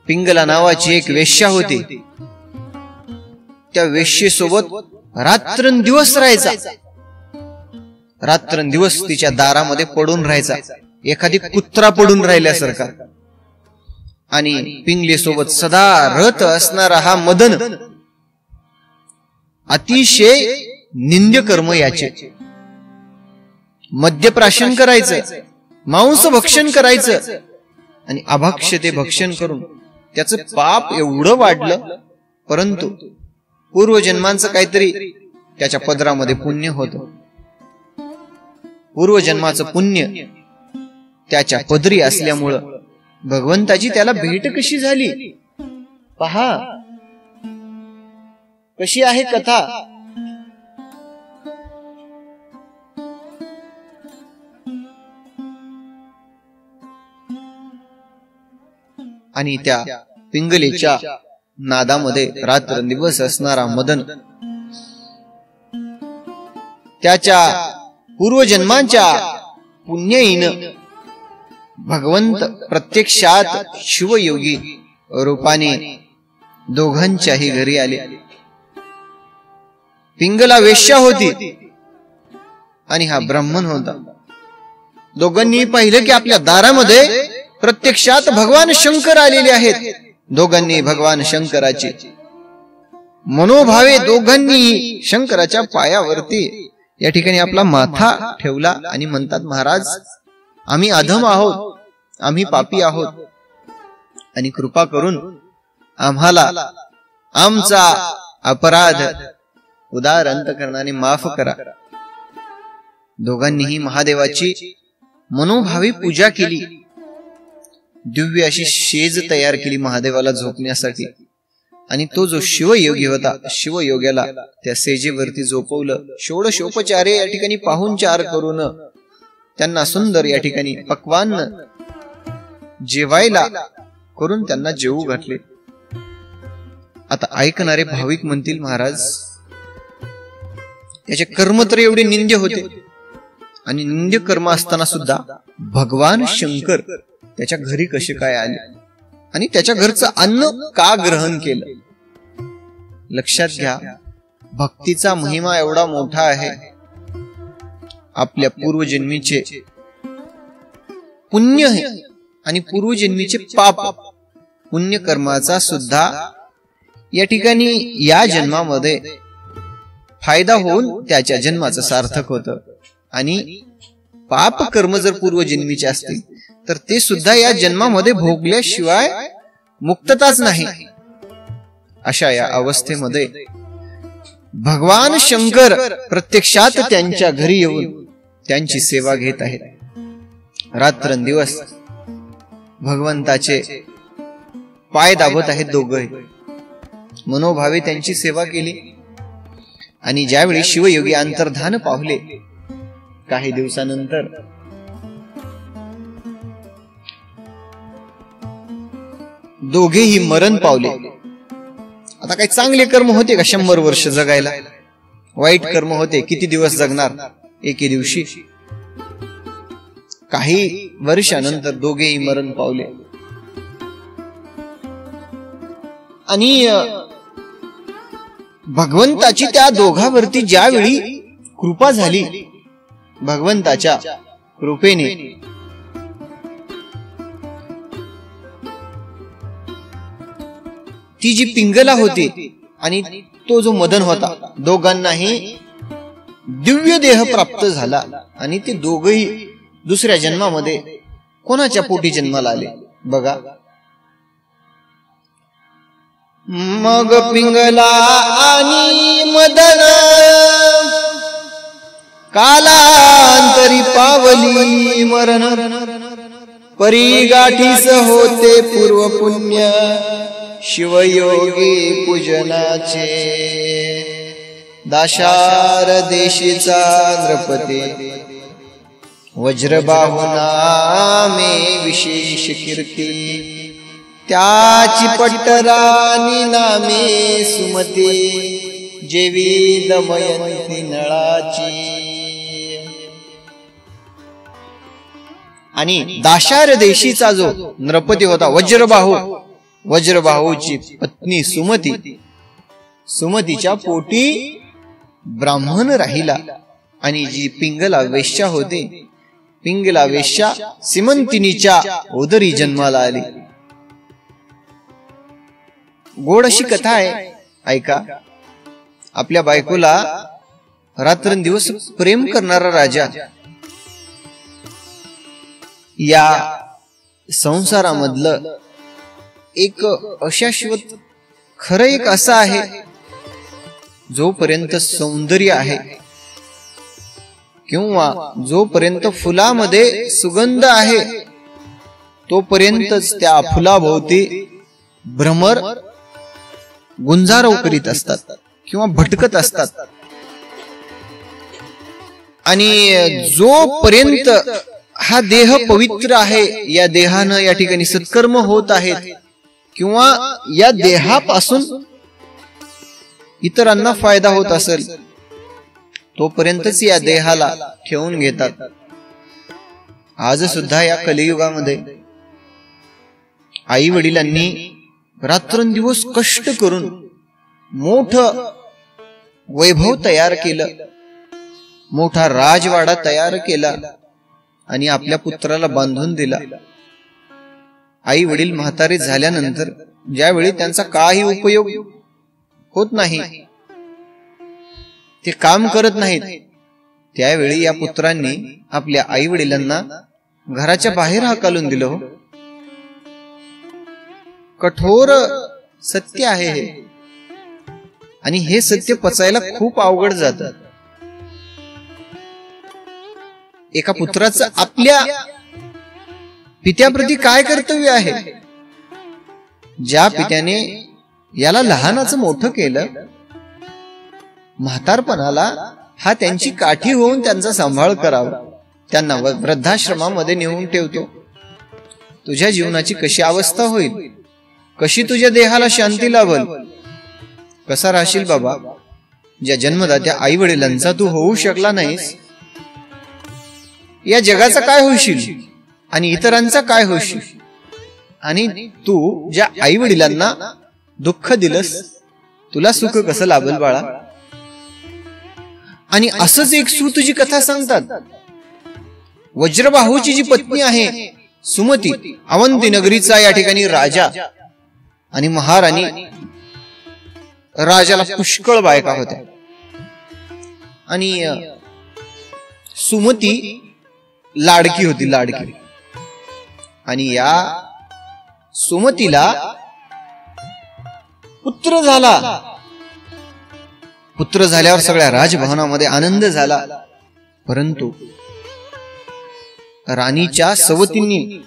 पिंगला नावाची एक वेश्या होती, त्या वेश्येसोबत रात्रंदिवस राहायचा, रात्रंदिवस तिच्या दारामध्ये पडून राहायचा, एखादी कुत्रा पडून राहिल्यासारखा. आणि पिंगले सोबत सदा रत असणारा हा मदन अतिशय निंद्य कर्म याचे. मद्यप्राशन करायचं, मांस भक्षण करायचं आणि अभक्ष्य ते भक्षण करून त्याचं पाप एवढं वाढलं, परंतु पूर्वजन्मांचं काहीतरी त्याच्या पदरामध्ये पुण्य होतं. पूर्वजन्माचं पुण्य त्याच्या पदरी असल्यामुळं भगवंताची त्याला भेट कशी झाली पहा, कशी आहे कथा. आणि त्या पिंगलेच्या नादामध्ये रात्रंदिवस असणारा मदन त्याच्या पूर्वजन्मांच्या पुण्यहीन भगवंत प्रत्यक्षात शिवयोगी रूपाने दोघांच्याही घरी आले. पिंगला वेश्या होती आणि हा ब्राह्मण होता. दोघांनी पाहिलं की आपल्या दारामध्ये प्रत्यक्षात भगवान शंकर आलेले आहेत. दोघांनी भगवान शंकराचे मनोभावे दोघांनी शंकराच्या पायावरती या ठिकाणी आपला माथा ठेवला आणि म्हणतात, महाराज आम्ही अधम आहोत, आम्ही पापी आहोत आणि कृपा करून आम्हाला आमचा अपराध उदार अंतकरणाने माफ करा. दोघांनीही महादेवाची मनोभावी पूजा केली. दिव्य अशी शेज तयार केली महादेवाला झोपण्यासाठी आणि तो जो शिवयोगी होता, शिवयोग्याला त्या सेजेवरती झोपवलं. षोडशोपचारे या ठिकाणी पाहुणचार करून त्यांना सुंदर या ठिकाणी पक्वान जेवायला करून त्यांना जेवू घातले. आता ऐकणारे भाविक म्हणतील, महाराज त्याचे कर्म तर एवढे निंद्य होते आणि निंद्य कर्म असताना सुद्धा भगवान शंकर त्याच्या घरी कसे काय आले आणि त्याच्या घरचं अन्न का ग्रहण केलं. लक्षात घ्या, भक्तीचा महिमा एवढा मोठा आहे. आपल्या पूर्वजन्मीचे पुण्य आहे आणि पूर्वजन्मीचे पाप, पुण्य कर्माचा सुद्धा या ठिकाणी या जन्मामध्ये फायदा होऊन त्याच्या जन्माचं सार्थक होतं. आणि पाप कर्म जर पूर्वजन्मीचे असतील तर ते सुद्धा या जन्मामध्ये भोगल्याशिवाय मुक्तताच नाही. अशा या अवस्थेमध्ये भगवान शंकर प्रत्यक्षात त्यांच्या घरी येऊन त्यांची सेवा घेत आहेत. रात्रंदिवस भगवंताचे पाय दाबत आहेत दोघे. मनोभावे त्यांची सेवा केली. आणि ज्यावेळी शिवयोगी अंतर्धान पावले, काही दिवसानंतर दोघेही मरण पावले. आता काही चांगले कर्म होते का 100 वर्ष जगायला? वाईट कर्म होते. किती दिवस जगणार? एके दिवशी. काही वर्षानंतर दोघेही मरण पावले. आणि भगवंताची त्या दोघांवरती ज्यावेळी कृपा झाली, भगवंताच्या कृपेने ती जी पिंगला होती आणि तो जो मदन होता, दोघांनाही दिव्य देह प्राप्त झाला. आणि ते दोघही दुसऱ्या जन्मामध्ये कोणाच्या पोटी जन्माला आले बघा. मग पिंगला आणि मदन कालांतरी पावली मरण. परी गाठीस होते पूर्व पुण्य शिवयोगी पूजनाचे. दाशार देशीचा नृपती वज्रबाहू नामे विशेष कीर्ती. त्याची पट्टराणी नामे सुमती जेवी दमयंती नळाची. आणि दाशार देशीचा जो नृपती होता वज्रबाहू, वज्रबाहूची पत्नी सुमती, सुमतीच्या पोटी ब्राह्मण राहिला. आणि जी पिंगला वेश्या होते, पिंगला वेश्या सीमंतिनीच्या उदरी जन्माला आली. गोड अशी कथा आहे, ऐका. आपल्या बायकोला रात्रंदिवस प्रेम करणारा राजा या संसारामधलं एक अशाश्वत खरं एक असं आहे, जोपर्यंत सौंदर्य आहे किंवा जोपर्यंत फुलामध्ये सुगंध आहे तोपर्यंतच त्या फुलाभोवती भ्रमर गुंजारव करीत असतात किंवा भटकत असतात. आणि जोपर्यंत हा देह पवित्र आहे, या देहानं या ठिकाणी सत्कर्म होत आहेत किंवा या देहापासून इतरांना फायदा होत असेल तोपर्यंतच या देहाला ठेवून घेतात. आज सुद्धा या कलियुगामध्ये आई वडिलांनी रात्रंदिवस कष्ट करून मोठं वैभव तयार केलं, मोठा राजवाडा तयार केला आणि आपल्या पुत्राला बांधून दिला. आई वडील म्हातारे झाल्यानंतर ज्यावेळी त्यांचा काही उपयोग होत नाही, ते काम करत नाहीत, त्यावेळी या पुत्रांनी आपल्या आई वडिलांना घराच्या बाहेर हाकलून दिलं. कठोर सत्य आहे हे, आणि हे सत्य पचायला खूप अवघड जातं. एका पुत्राचं आपल्या पित्याप्रती काय कर्तव्य आहे? ज्या पित्याने याला लहानाचं मोठं केलं, म्हातारपणाला हा त्यांची काठी होऊन त्यांचा सांभाळ करावा, त्यांना वृद्धाश्रमामध्ये नेऊन ठेवतो. तुझ्या जीवनाची कशी अवस्था होईल, कशी तुझ्या देहाला शांती लाभल, कसा राहशील बाबा? ज्या जन्मदात्या आई वडिलांचा तू होऊ शकला नाहीस, या जगाचा काय होशील आणि इतरांचा काय होशील? आणि तू ज्या आई वडिलांना दुःख दिलंस, तुला सुख कसं लाभल बाळा? आणि असंच एक सूतची कथा सांगतात. वज्रबाहूची जी पत्नी आहे सुमती, अवंती नगरीचा या ठिकाणी राजा आणि महाराणी, राजाला पुष्कळ बायका होत्या आणि सुमती लाडकी होती, लाडकी. आणि या सुमतीला पुत्र झाला. पुत्र झाल्यावर सगळ्या राजभवनामध्ये आनंद झाला, परंतु राणीच्या सवतींनी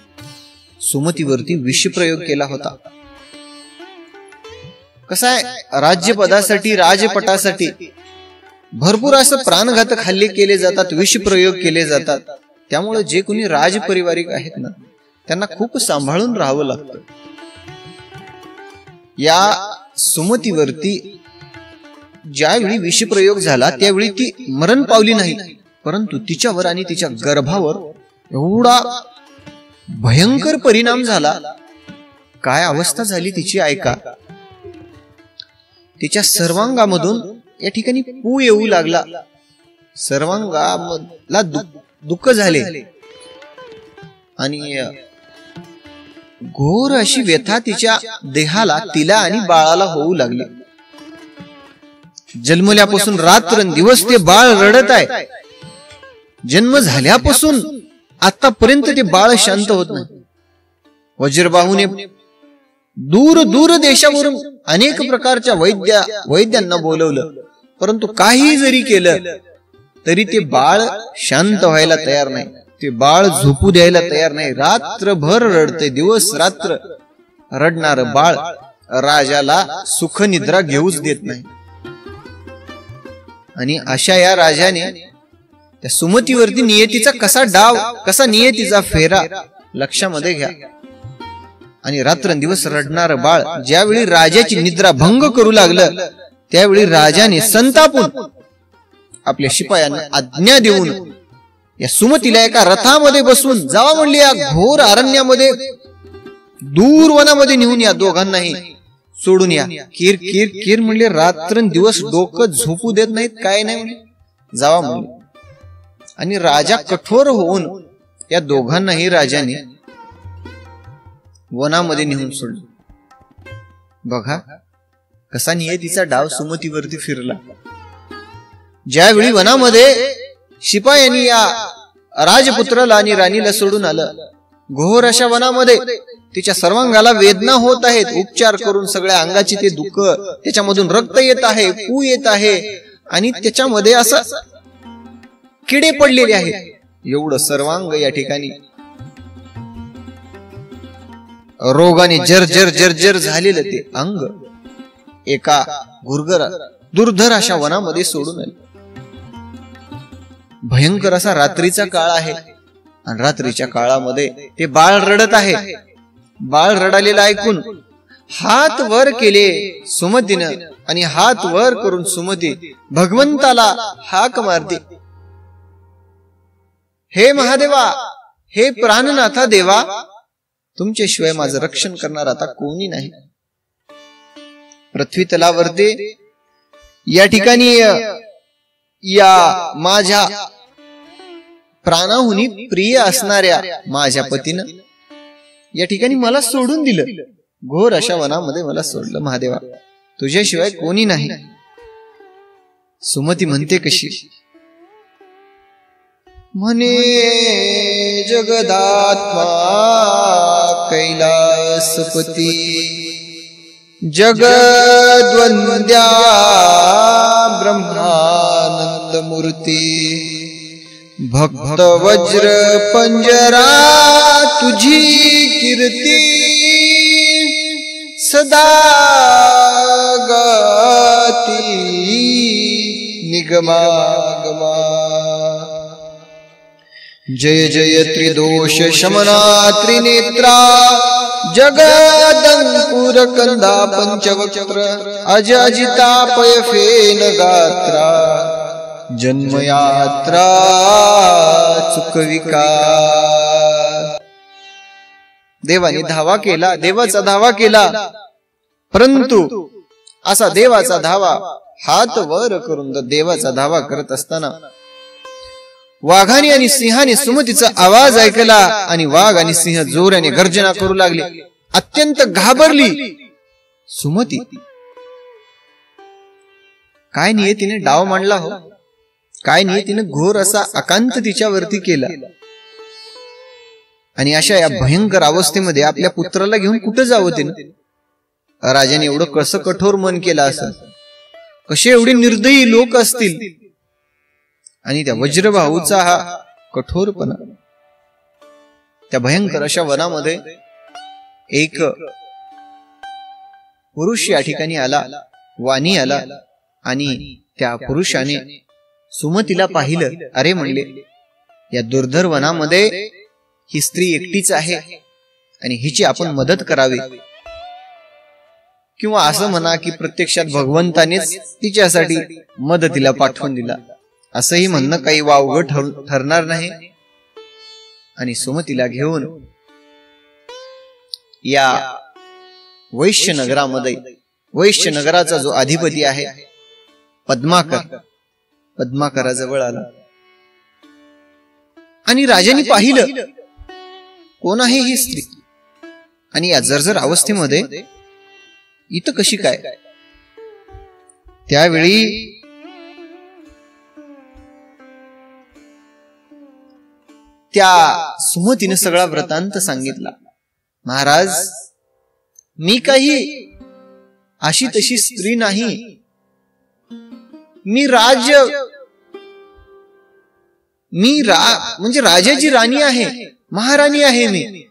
सुमतीवरती विषप्रयोग केला होता. कसं आहे, राज्यपदासाठी, राजपटासाठी भरपूर असं प्राणघातक हल्ले केले जातात, विषप्रयोग केले जातात. त्यामुळे जे कोणी राजपरिवारिक आहेत ना, त्यांना खूप सांभाळून राहावं लागतं. या सुमतीवरती ज्यावेळी विषप्रयोग झाला त्यावेळी ती मरण पावली नाही, परंतु तिच्यावर आणि तिच्या गर्भावर एवढा भयंकर परिणाम झाला. काय अवस्था झाली तिची ऐका. तिच्या सर्वांगामधून या ठिकाणी पू येऊ लागला, सर्वांगाला दुःख झाले आणि घोर अशी व्यथा तिच्या देहाला, तिला आणि बाळाला होऊ लागली. जन्मल्यापासून रात्रंदिवस ते बाळ रडत आहे. जन्म झाल्यापासून आतापर्यंत ते बाळ शांत होत नाही. वज्रबाहूने दूर दूर देशावरून अनेक प्रकारच्या वैद्यांना बोलवलं, परंतु काही जरी केलं तरी ते बाळ शांत व्हायला तयार नाही, ते बाळ झोपू द्यायला तयार नाही. रात्रभर रडते, दिवस रात्र रडणार बाळ राजाला सुख निद्रा घेऊच देत नाही. आणि अशा या राजाने त्या सुमतीवरती नियतीचा कसा डाव, कसा नियतीचा फेरा लक्षामध्ये घ्या. आणि रात्रंदिवस रडणार बाळ ज्यावेळी राजाची निद्रा भंग करू लागलं, त्यावेळी राजाने संतापून आपल्या शिपायांना आज्ञा देऊन या सुमतीला एका रथामध्ये बसून जावा म्हणले, या घोर अरण्यामध्ये, दूर वनामध्ये नेऊन या दोघांनाही सोडून या. किर किर किर म्हणले, रात्रंदिवस डोकं झोपू देत नाहीत, काय नाही म्हणले, जावा म्हणले. आणि राजा कठोर होऊन या दोघांनाही राजाने वनामध्ये नेऊन सोडलं. बघा कसा नियतीचा डाव सुमतीवरती फिरला. ज्यावेळी वनामध्ये शिपायांनी या राजपुत्राला आणि राणीला सोडून आलं, घोर अशा वनामध्ये तिच्या सर्वांगाला वेदना होत आहेत. उपचार करून सगळ्या अंगाची ते दुःख, त्याच्यामधून रक्त येत आहे, पू येत आहे आणि त्याच्यामध्ये असं किडे पडलेले आहेत. एवढं सर्वांग या ठिकाणी रोगाने जर्जर जर्जर झालेलं ते अंग एका घुरगरा दुर्धर अशा वनामध्ये सोडून आले. भयंकर असा रात्रीचा काळ आहे आणि रात्रीच्या काळामध्ये ते बाळ रडत आहे. बाळ रडालेलं ऐकून हात वर केले सुमतीनं आणि हात वर करून सुमती भगवंताला हाक मारते, हे महादेवा, हे प्राणनाथा देवा, तुमच्याशिवाय माझं रक्षण करणार आता कोणी नाही. पृथ्वी तलावरती या ठिकाणी या माझ्या प्राणाहुनी प्रिय असणाऱ्या माझ्या पतीनं या ठिकाणी मला सोडून दिलं. घोर अशा वनामध्ये मला सोडलं. महादेवा, तुझ्याशिवाय कोणी नाही. सुमती म्हणते कशी, म्हणे जगदात्मा कैलासपती जगद्वंद्या ब्रह्मानंद मूर्ती भक्त वज्र पंजरा तुझी कीर्ती सदा गाती निगमागमा. जय जय त्रिदोष शमना त्रिनेत्रा जगदंकुर कंदा पंचवक्त्र अजजिता पयफेन गात्रा जन्मयात्रा चुकविका. देवाने धावा केला, देवाचा धावा केला, परंतु असा देवाचा धावा हात वर करून देवाचा धावा करत असताना वाघाने आणि सिंहाने सुमतीचा आवाज ऐकला आणि वाघ आणि सिंह जोराने गर्जना करू लागले. अत्यंत घाबरली सुमती. काय नियतीने डाव मांडला हो, काय नियतीने घोर असा आकांत तिच्यावरती केला. आणि अशा या भयंकर अवस्थेमध्ये आपल्या पुत्राला घेऊन कुठं जावं तिनं? राजाने एवढं कसं कठोर मन केलं असं, कसे एवढे निर्दयी लोक असतील. आणि त्या वज्रभाऊचा हा कठोरपणा. त्या भयंकर अशा वनामध्ये एक पुरुष या ठिकाणी आला, वाणी आला आणि त्या पुरुषाने सुमतीला पाहिलं. अरे म्हणले, या दुर्धर वनामध्ये ही स्त्री एकटीच आहे आणि हिची आपण मदत करावी, किंवा असं म्हणा की प्रत्यक्षात भगवंतानेच तिच्यासाठी मदतीला पाठवून दिला, असंही म्हणणं काही वावगं ठरणार नाही. आणि सुमतीला घेऊन या वैश्य नगरामध्ये, वैश्य नगराचा जो अधिपती आहे पद्माकर, पद्माकराजवळ आला. आणि राजाने पाहिलं कोण आहे ही स्त्री, आणि या जर्जर अवस्थेमध्ये इथं कशी काय. त्यावेळी त्या सुमतीने सगळा वृत्तांत सांगितला. महाराज, मी काही अशी तशी स्त्री नाही, मी म्हणजे राजाची राणी आहे, महाराणी आहे मी,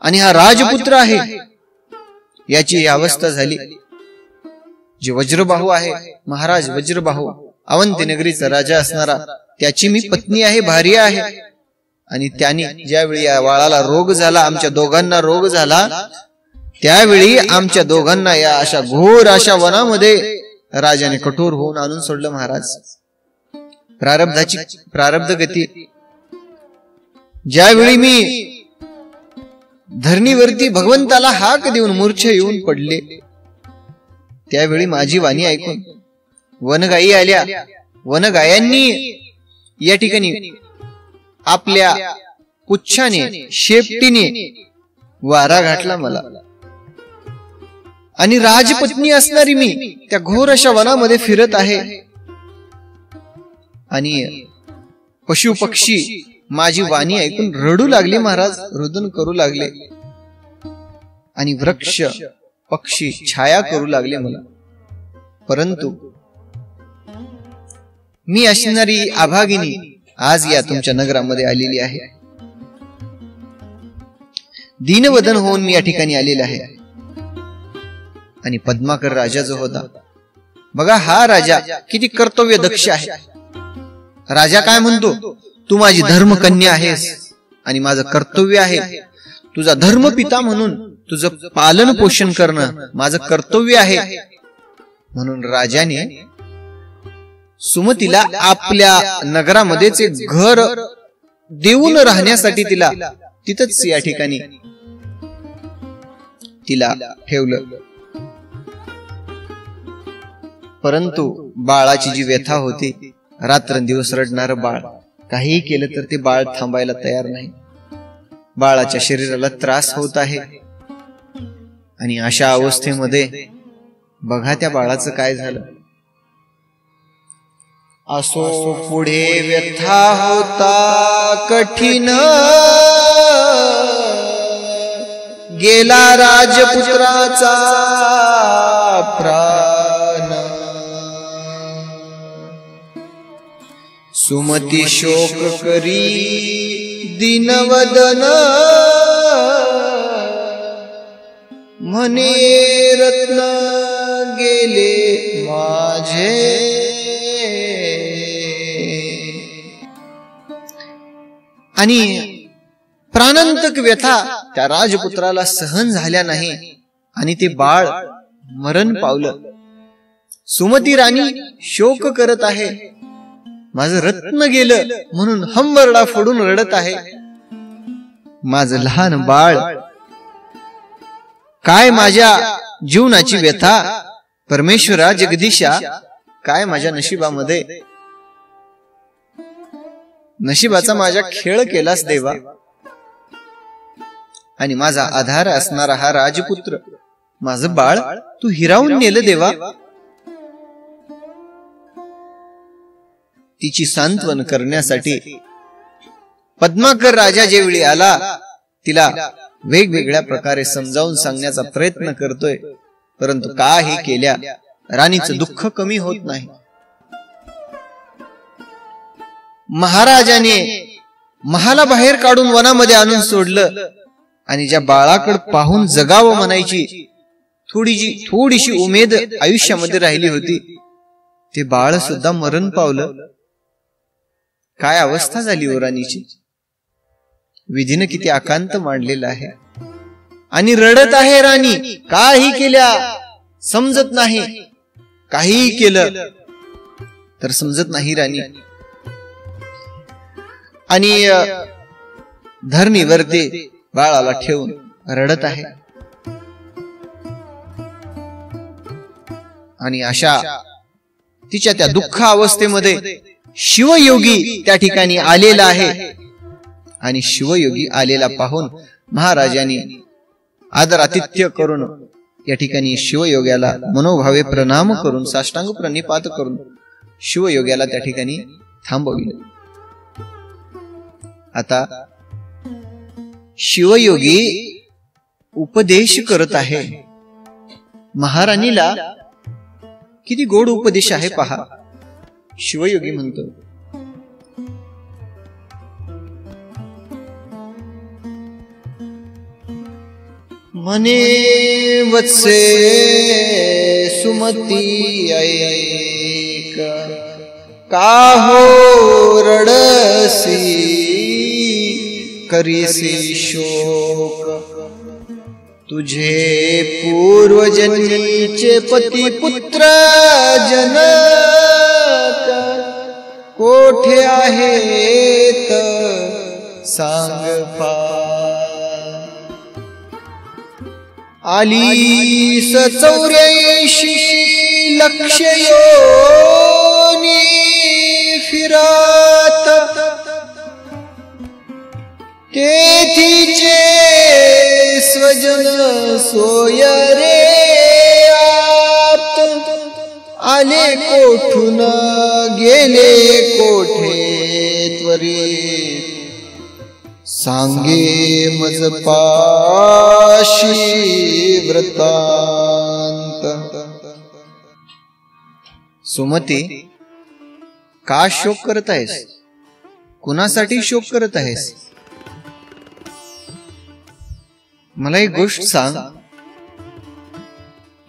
आणि हा राजपुत्र आहे. याची ही अवस्था झाली. जे वज्रबाहू आहे, महाराज वज्रबाहू, अवंती नगरीचा राजा असणारा, त्याची मी पत्नी आहे, भार्या आहे. आणि त्याने ज्यावेळी या बाळाला रोग झाला, आमच्या दोघांना रोग झाला, त्यावेळी आमच्या दोघांना या अशा घोर अशा वनामध्ये राजाने कठोर होऊन आणून सोडलं. महाराज, प्रारब्धाची प्रारब्ध गती. ज्यावेळी मी धरणीवरती भगवंताला हाक देऊन मूर्छा येऊन पडले, त्यावेळी माझी वाणी ऐकून वनगायी आल्या. वनगायांनी या ठिकाणी आपल्या पुच्छाने, शेपटीने वारा घातला मला. आणि राजपत्नी असणारी मी त्या घोर अशा वनामध्ये फिरत आहे. आणि पशु पक्षी माझी वाणी ऐकून रडू लागले महाराज, रुदन करू लागले आणि वृक्ष पक्षी छाया करू लागले मला. परंतु मी असणारी अभागिनी आज या तुमच्या नगरामध्ये आलेली आहे. दीनवदन होऊन मी या ठिकाणी आलेला आहे. आणि पद्माकर राजा जो होता बघा, हा राजा किती कर्तव्य दक्ष आहे. राजा काय म्हणतो, तू माझी धर्मकन्या आहेस आणि माझं कर्तव्य आहे तुझा धर्मपिता म्हणून तुझं पालन पोषण करणं माझं कर्तव्य आहे. म्हणून राजाने सुमतीला आपल्या नगरामध्येच एक घर देऊन राहण्यासाठी तिला तिथंच या ठिकाणी तिला ठेवलं. परंतु बाळाची जी व्यथा होती, रात्रंदिवस रडणारं बाळ, काहीही केलं तर ते बाळ थांबायला तयार नाही. बाळाच्या शरीराला त्रास होत आहे आणि अशा अवस्थेमध्ये बघा त्या बाळाचं काय झालं. असो पुढे व्यथा होता कठीण, गेला राजपुत्राचा प्राण. सुमती शोक करी दीनवदन, म्हणे रत्न गेले माझे. आणि प्राणांतक व्यथा त्या राजपुत्राला सहन झाल्या नाही आणि ते बाळ मरण पावलं. सुमती राणी शोक करत आहे, माझं रत्न गेलं म्हणून हंबरडा फोडून रडत आहे. माझं लहान बाळ, काय माझ्या जीवनाची व्यथा. परमेश्वरा जगदीशा, काय माझ्या नशिबामध्ये, नशिबाचा माझ्या खेळ केलास देवा. आणि माझा आधार असणारा हा राजपुत्र, माझं बाळ तू हिरावून नेलं देवा. तिची सांत्वन करण्यासाठी पद्माकर राजा जेवढी आला, तिला वेगवेगळ्या प्रकारे समजावून सांगण्याचा प्रयत्न करतोय. परंतु काही केल्या राणीचं दुःख कमी होत नाही. महाराजाने महाला बाहेर काढून वनामध्ये आणून सोडलं आणि ज्या बाळाकडे पाहून जगावं म्हणायची थोडीशी उमेद आयुष्यामध्ये राहिली होती, ते बाळ सुद्धा मरण पावलं. काय अवस्था झाली ओ राणीची. विधीनं किती आकांत मांडलेला आहे आणि रडत आहे राणी. काही केल्या समजत नाही, काहीही केलं तर समजत नाही राणी. आणि धरणीवरती बाळाला ठेवून रडत आहे. आणि अशा तिच्या त्या दुःख अवस्थेमध्ये शिवयोगी त्या ठिकाणी आलेला आहे. आणि शिवयोगी आलेला पाहून महाराजांनी आदरातिथ्य करून या ठिकाणी शिवयोग्याला मनोभावे प्रणाम करून साष्टांग प्रणिपात करून शिवयोग्याला त्या ठिकाणी थांबविले. आता शिवयोगी उपदेश करत आहे महाराणीला. किती गोड उपदेश आहे पहा. शिवयोगी म्हणतो, म्हणे वत्से सुमती ऐक, का हो रडसी करीसी शोक. तुझे पूर्वजन्मीचे पती पुत्र जनक कोठे आहेत सांग पा. आली 84 लक्ष योनी फिरत, तेथीचे स्वजन सोय रे आत. आले कोठून गेले कोठे त्वरित, सांगे मज पाशी वृत्तांत। सुमती, का शोक करत आहेस? कुणासाठी शोक करत आहेस? मला एक गोष्ट सांग,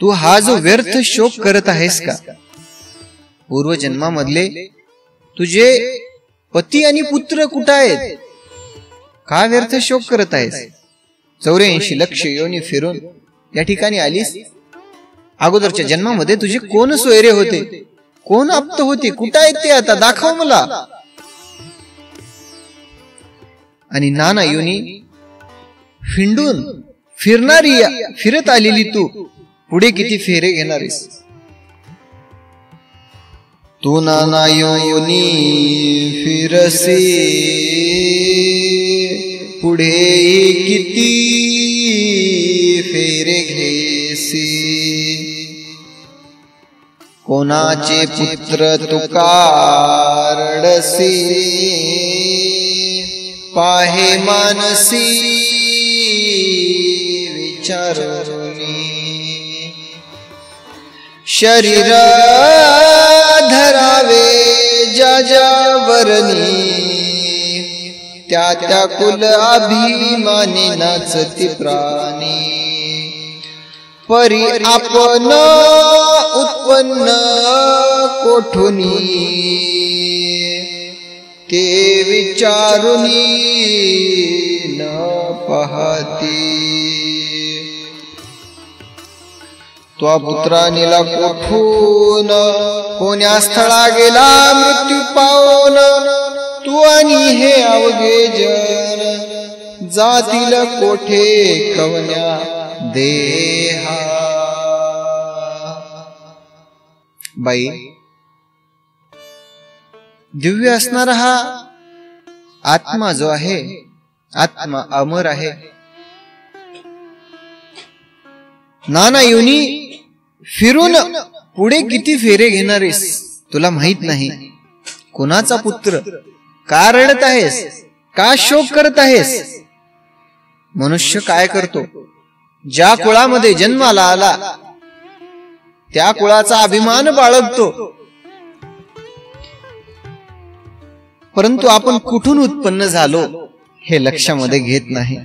तू हा जो व्यर्थ शोक करत आहेस का, पूर्वजन्मामधले तुझे पती आणि पुत्र कुठे आहेत? का व्यर्थ शोक करत आहेस? 84 लक्ष योनी फिरून या ठिकाणी आलीस. अगोदरच्या जन्मामध्ये तुझे कोण सोयरे होते, कोण आप्त होते, कुठे आहेत ते? आता दाखव मला. आणि नाना योनी फिंडून फिरत आलेली तू पुढे किती फेरे घेणारेस? तू नाना योनी फिरसे पुढे किती फेरे घेसी. कोणाचे पुत्र तुका रडसी पाहे मानसी विचारुनी. शरीर धरावे ज्या ज्या वरणी त्या त्या कुल अभिमानी नाचती प्राणी. परी आपण उत्पन्न कोठुनी ते विचारुनी न पाहती. तो पुत्रा नेला कोठून कोण्या स्थळा गेला मृत्यू पावून. तू आणि हे अवघे जन जातील कोठे कवन्या देहा. बाई, दिव्य असणारा हा आत्मा जो आहे, आत्मा अमर आहे. नाना योनी फिरून पुढे किती फेरे घेणारेस तुला माहित नाही. कोणाचा पुत्र? का रडत आहेस? का शोक करत आहेस? मनुष्य काय करतो? ज्या कुळामध्ये जन्माला आला त्या कुळाचा अभिमान बाळगतो, परंतु आपण कुठून उत्पन्न झालो हे लक्षामध्ये घेत नाही.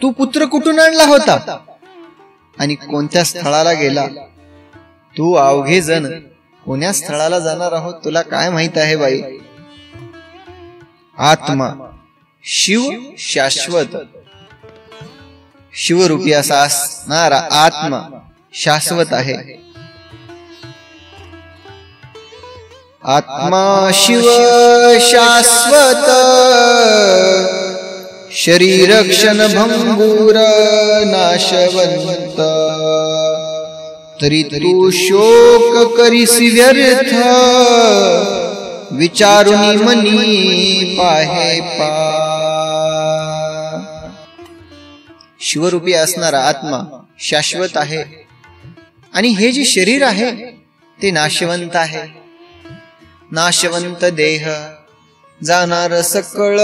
तू पुत्र कुठून आणला होता आणि कोणत्या स्थळाला गेला? तू अवघे जण कोण्या स्थळाला जाणार आहोत तुला काय माहित आहे बाई? आत्मा शिव शाश्वत, शिवरूपी असा असणारा आत्मा शाश्वत आहे. आत्मा शिव शाश्वत शरीर क्षण भंगूर नाशवंत. तरी तू शोक करीसी व्यर्थ विचारुनी मनी पाहे पा. शिवरूपी असणारा आत्मा शाश्वत आहे आणि हे जे शरीर आहे ते नाशवंत आहे. नाशवंत देह जाणार सकळ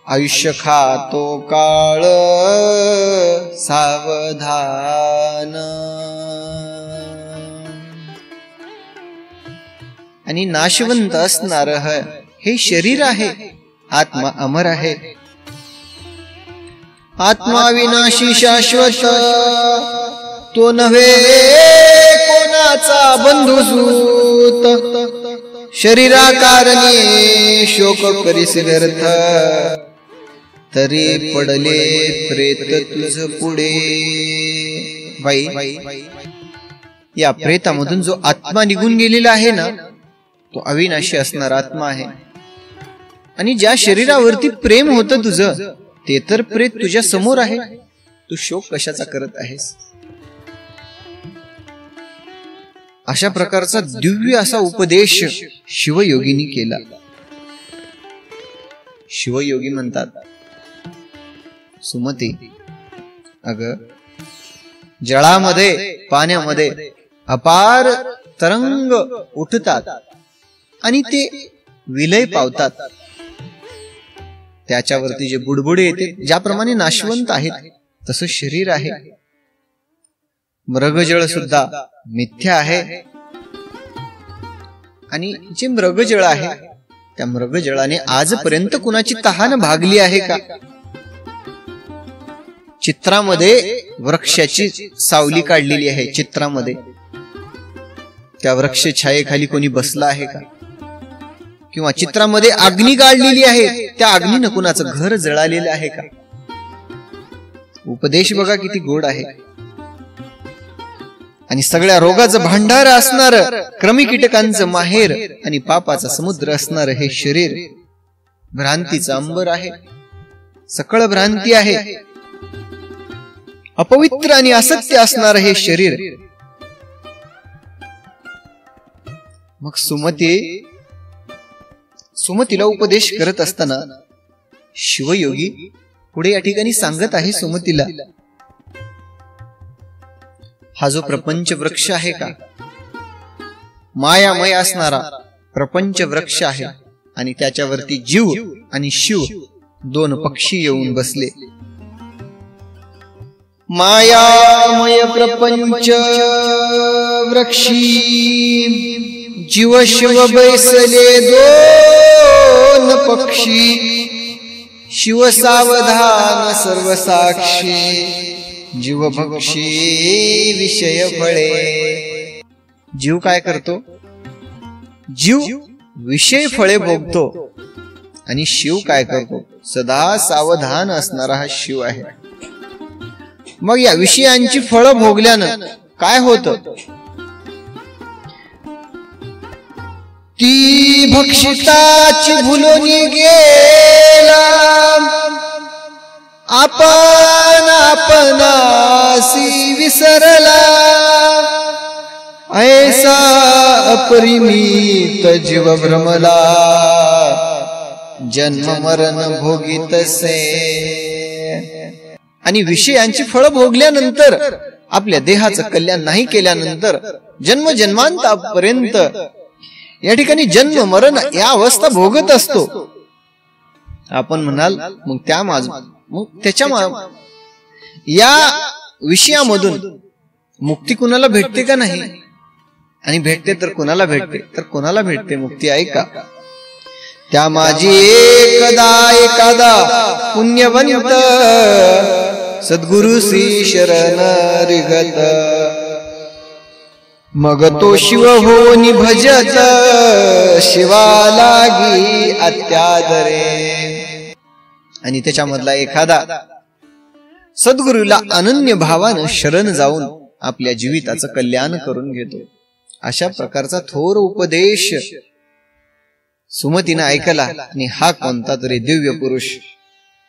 आयुष्य खातो काळ सावधान. आणि नाशवंत असणार हे शरीर आहे, आत्मा अमर आहे. आत्मा विनाशी शाश्वत तो नव्हे कोणाचा बंधुसूत. शरीरा कारणे शोक करीस व्यर्थ तरी पडले प्रेत तुझ पुढे. बाई, या प्रेतामधून जो आत्मा निघून गेलेला आहे ना तो अविनाशी असणार आत्मा आहे. आणि ज्या शरीरावरती प्रेम होतं तुझं ते तर प्रेत तुझ्या समोर आहे. तू शोक कशाचा करत आहेस? अशा प्रकारचा दिव्य असा उपदेश शिवयोगींनी केला. शिवयोगी म्हणतात, सुमती, अग जळामध्ये पाण्यामध्ये अपार तरंग उठतात आणि ते विलय पावतात. त्याच्यावरती जे बुडबुडे येते, ज्याप्रमाणे नाशवंत आहेत तसं शरीर आहे. मृगजळ सुद्धा मिथ्या आहे. आणि जे मृगजळ आहे त्या मृगजळाने आजपर्यंत कुणाची तहान भागली आहे का? चित्रामध्ये वृक्षाची सावली काढलेली आहे. चित्रामध्ये त्या वृक्ष छायेखाली कोणी बसला आहे का? किंवा चित्रामध्ये अग्नी काढलेली आहे, त्या अग्नीनं कुणाचं घर जळालेलं आहे का? उपदेश बघा किती गोड आहे. आणि सगळ्या रोगाचं भांडार असणार, क्रमी कीटकांचं माहेर आणि पापाचा समुद्र असणार हे शरीर भ्रांतीचं अंबर आहे. सकळ भ्रांती आहे. अपवित्र आणि असत्य असणार हे शरीर. मग सुमतीला उपदेश करत असताना शिवयोगी पुढे या ठिकाणी सांगत आहे सुमतीला, हा जो प्रपंच वृक्ष आहे का, मायामय असणारा प्रपंच वृक्ष आहे. आणि त्याच्यावरती जीव आणि शिव दोन पक्षी येऊन बसले. मायामय प्रपंच वृक्षी जीव शिव बैसले दोन पक्षी. शिव सावधान सर्व साक्षी जीव भक्षी विषय फळे. जीव काय करतो? जीव विषय फळे भोगतो. आणि शिव काय करतो? सदा सावधान असणारा हा शिव आहे. मग या विषयांची फळं भोगल्यानं काय होतं? ती भक्षिताची भुलून गेला, आपण आपणासी विसरला. ऐसा अपरिमित जीव भ्रमला, जन्म मरण भोगीतसे. आणि विषयांची फळं भोगल्यानंतर, आपल्या देहाचं कल्याण नाही केल्यानंतर जन्म जन्मांतापर्यंत या ठिकाणी जन्म मरण या अवस्था भोगत असतो. आपण म्हणाल मग त्याच्या या विषयामधून मुक्ती कुणाला भेटते का नाही? आणि भेटते तर कुणाला भेटते? तर कुणाला भेटते मुक्ती? ऐका, त्या माझी एखादा पुण्यवंत सद्गुरु श्री शरण रिगत, मग तो शिव होनी भजत, शिवा लागी अत्यादरे. आणि त्याच्यामधला एखादा सद्गुरूला अनन्य भावानं शरण जाऊन आपल्या जीविताचं कल्याण करून घेतो. अशा प्रकारचा थोर उपदेश सुमतीनं ऐकला. आणि हा कोणता तरी दिव्य पुरुष,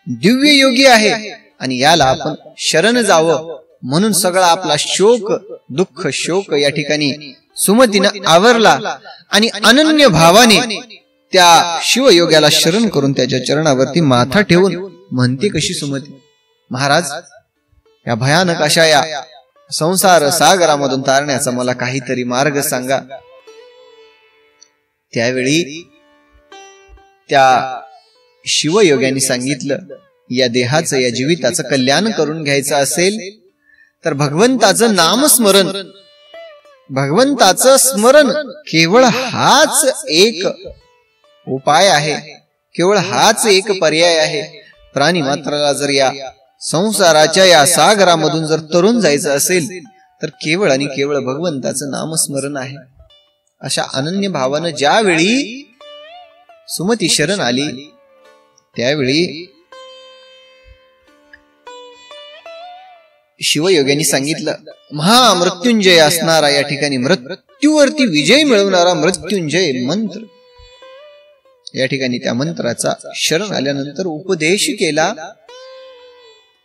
दिव्य योगी आहे. आणि याला आपण शरण जावं म्हणून सगळा आपला शोक, दुःख, शोक या ठिकाणी सुमतीनं आवरला. आणि अनन्य भावाने त्या शिवयोग्याला शरण करून त्याच्या चरणावरती माथा ठेवून म्हणते कशी सुमती, महाराज, या भयानक अशा या संसार सागरामधून तारण्याचा मला काहीतरी मार्ग सांगा. त्यावेळी त्या शिवयोग्याने सांगितलं, या देहाचं, या जीविताचं कल्याण करून घ्यायचं असेल तर भगवंताचं नामस्मरण, भगवंताचं स्मरण, केवळ हाच एक उपाय आहे, केवळ हाच एक पर्याय आहे. प्राणी मात्राला जर या संसाराच्या या सागरामधून जर तरुण जायचं असेल तर केवळ आणि केवळ भगवंताचं नामस्मरण आहे. अशा अनन्य भावानं ज्यावेळी सुमती शरण आली त्यावेळी शिवयोग्यांनी सांगितलं, महामृत्युंजय असणारा, या ठिकाणी मृत्यूवरती विजय मिळवणारा मृत्युंजय मंत्र. या ठिकाणी त्या मंत्राचा शरण आल्यानंतर उपदेश केला.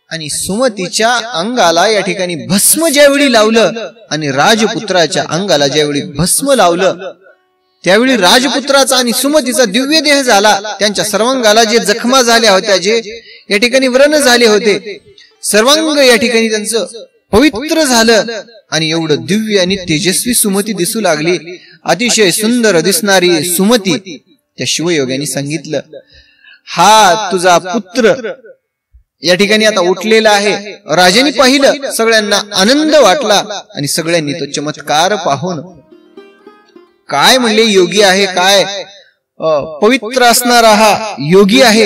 आणि सुमतीच्या अंगाला या ठिकाणी भस्म ज्यावेळी लावलं आणि राजपुत्राच्या अंगाला ज्यावेळी भस्म लावलं त्यावेळी राजपुत्राचा आणि सुमतीचा दिव्य देह झाला. त्यांच्या सर्वांगाला जे जखमा झाल्या होत्या, जे या ठिकाणी व्रण झाले होते, सर्वांग या ठिकाणी त्यांचं पवित्र झालं. आणि एवढं दिव्य आणि तेजस्वी सुमती दिसू लागली. अतिशय सुंदर दिसणारी सुमती त्या शिवयोग्याने सांगितलं, हा तुझा पुत्र या ठिकाणी आता उठलेला आहे. राजाने पाहिलं, सगळ्यांना आनंद वाटला आणि सगळ्यांनी तो चमत्कार पाहून काय म्हणले, योगी आहे, काय पवित्र असणारा हा योगी आहे.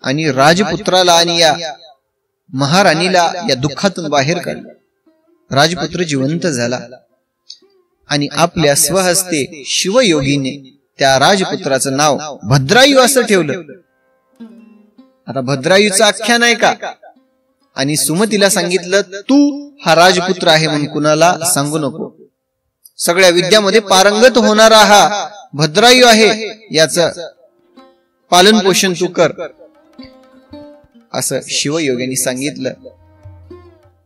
आणि राजपुत्राला आणि या महाराणीला या दुःखातून बाहेर काढलं. राजपुत्र जिवंत झाला आणि आपल्या स्वहस्ते शिवयोगीने त्या राजपुत्राचं नाव भद्रायू असं ठेवलं. आता भद्रायूचं आख्यान आहे का? आणि सुमतीला सांगितलं, तू हा राजपुत्र आहे म्हणून कुणाला सांगू नको. सगळ्या विद्यामध्ये पारंगत होणारा हा भद्रायू आहे, याचं पालन पोषण तू कर असं शिवयोग्याने सांगितलं.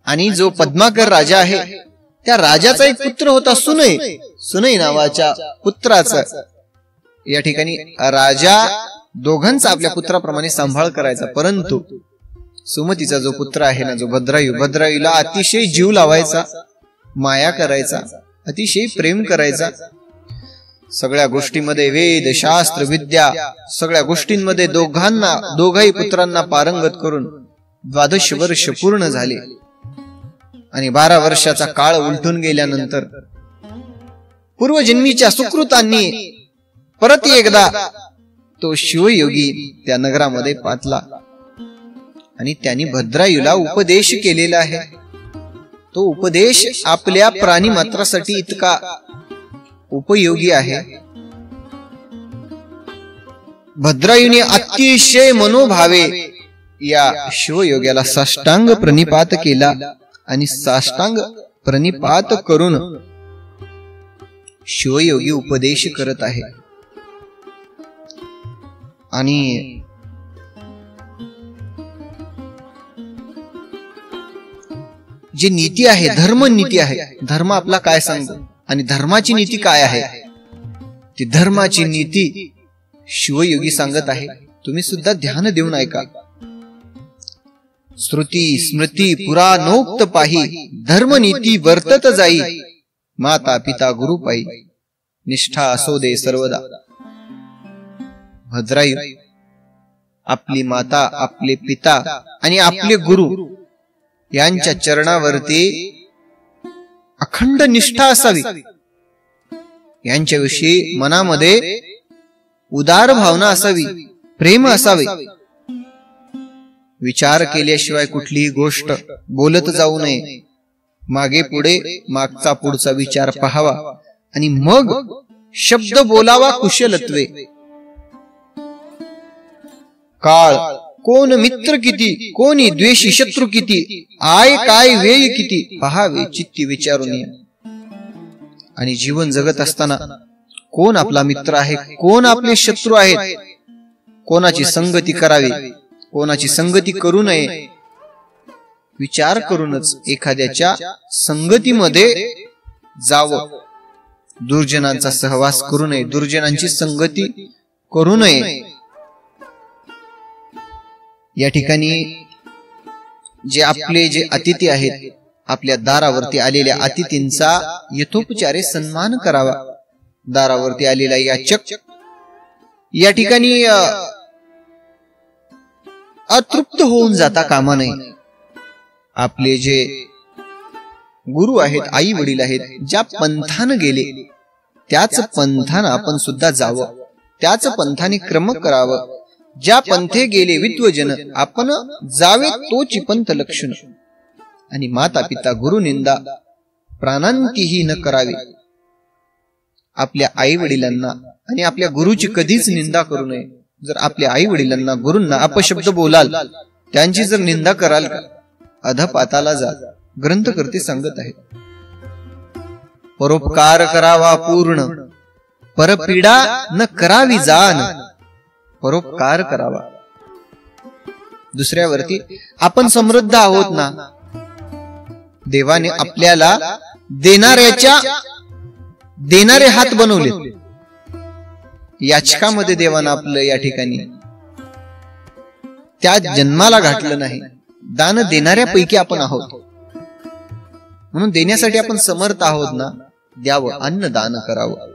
आणि जो पद्माकर राजा आहे, त्या राजाचा एक पुत्र होता सुनय. सुनय नावाच्या पुत्राचा या ठिकाणी राजा दोघांचा आपल्या पुत्राप्रमाणे सांभाळ करायचा. परंतु सुमतीचा जो पुत्र आहे ना, जो भद्रायूला अतिशय जीव लावायचा, माया करायचा, अतिशय प्रेम करायचा. सगळ्या गोष्टींमध्ये वेद शास्त्र विद्या सगळ्या गोष्टींमध्ये दोघाही पुत्रांना पारंगत करून 12 वर्ष पूर्ण झाले. आणि 12 वर्षाचा काळ उलटून गेल्यानंतर पूर्वजन्मीच्या सुकृतांनी परत एकदा तो शिवयोगी त्या नगरामध्ये पातला आणि त्यांनी भद्रायूला उपदेश केलेला आहे. तो उपदेश आपल्या प्राणीमात्रासाठी इतका उपयोगी आहे. भद्रायूने अतिशय मनोभावे या शिवयोग्याला साष्टांग प्रणिपात केला आणि साष्टांग प्रणिपात करून शिवयोगी उपदेश करत आहे. आणि जी नीती आहे, धर्म नीती आहे, धर्म आपला काय सांगतो आणि धर्माची नीती काय आहे, ती धर्माची नीती शिवयोगी सांगत आहे. तुम्ही सुद्धा ध्यान देऊन ऐका. श्रुती स्मृती पुराणोक्त पाही, धर्म नीती वर्तत जाई, माता पिता गुरु पाई, निष्ठा असो दे सर्वदा. भद्रायू आपली माता, आपले पिता आणि आपले गुरु यांच्या चरणावरती अखंड निष्ठा असावी. यांच्याविषयी मनामध्ये उदार भावना असावी, प्रेम असावे. विचार केल्याशिवाय कुठलीही गोष्ट बोलत जाऊ नये. मागे पुढे, मागचा पुढचा विचार पाहावा आणि मग शब्द बोलावा कुशलत्वे. काळ कोण मित्र किती, कोणी द्वेषी शत्रू किती, आय काय वेळ किती, पहावे चित्ती विचारून. आणि जीवन जगत असताना कोण आपला मित्र आहे, कोण आपले शत्रू आहेत, कोणाची संगती करावी, कोणाची संगती करू नये, विचार करूनच एखाद्याच्या संगतीमध्ये जावं. दुर्जनांचा सहवास करू नये, दुर्जनांची संगती करू नये. या ठिकाणी जे आपले जे अतिथी आहेत, आपल्या दारावरती आलेल्या अतिथींचा यथोपचारे सन्मान करावा. दारावरती आलेला याचक या ठिकाणी अतृप्त होऊन जाता कामा नये. आपले जे गुरु आहेत, आई वडील आहेत, ज्या पंथाने गेले त्याच पंथाने आपण सुद्धा जावं, त्याच पंथाने क्रम करावं. ज्या पंथे गेले विद्वजन आपण जावे तोची पंथ लक्षण. आणि माता पिता गुरु निंदा प्राणांतीही न करावी. आपल्या आई वडिलांना आणि आपल्या गुरुची कधीच निंदा करू नये. जर आपल्या आई वडिलांना गुरूंना अपशब्द बोलाल, त्यांची जर निंदा कराल, अधपाताला जा. ग्रंथकर्ते सांगत आहेत, परोपकार करावा पूर्ण, परपीडा न करावी जाण. परोपकार करावा. दुसऱ्यावरती आपण समृद्ध आहोत ना, देवाने आपल्याला देणारे हात बनवले. याचकामध्ये देवानं आपलं या ठिकाणी त्या जन्माला घातलं नाही. दान देणाऱ्यापैकी आपण आहोत, म्हणून देण्यासाठी आपण समर्थ आहोत ना. द्यावं, अन्नदान करावं,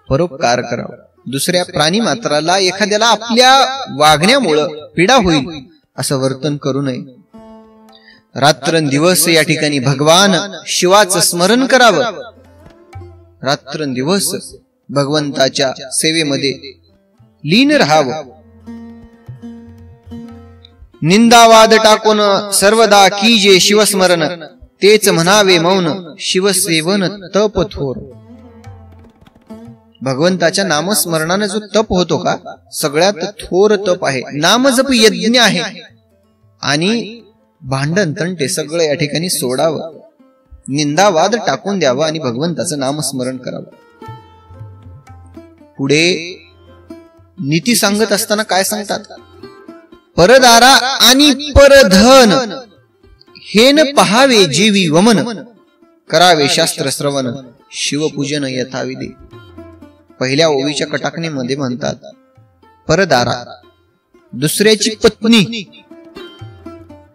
परोपकार करावं. दुसऱ्या प्राणी मात्राला एखाद्याला आपल्या वागण्यामुळे पीडा होईल असं वर्तन करू नये. रात्रंदिवस या ठिकाणी भगवान शिवाचं स्मरण करावं. रात्रंदिवस भगवंताच्या सेवेमध्ये लीन राहावं. निंदावाद टाकून सर्वदा कीजे शिवस्मरण, तेच म्हणावे मौन शिवसेवन तप थोर. भगवंताच्या नामस्मरणाने जो तप होतो का, सगळ्यात थोर तप आहे. नामजप यज्ञ आहे. आणि भांडण तंटे सगळं या ठिकाणी सोडावं, निंदावाद टाकून द्यावं आणि भगवंताचं नामस्मरण करावं. पुढे नीती सांगत असताना काय सांगतात? परदारा आणि परधन हेन पहावे जीवी वमन, करावे शास्त्र श्रवण शिवपूजन यथाविधी. पहिल्या ओवीच्या कटाकणीमध्ये म्हणतात परदारा, दुसऱ्याची पत्नी,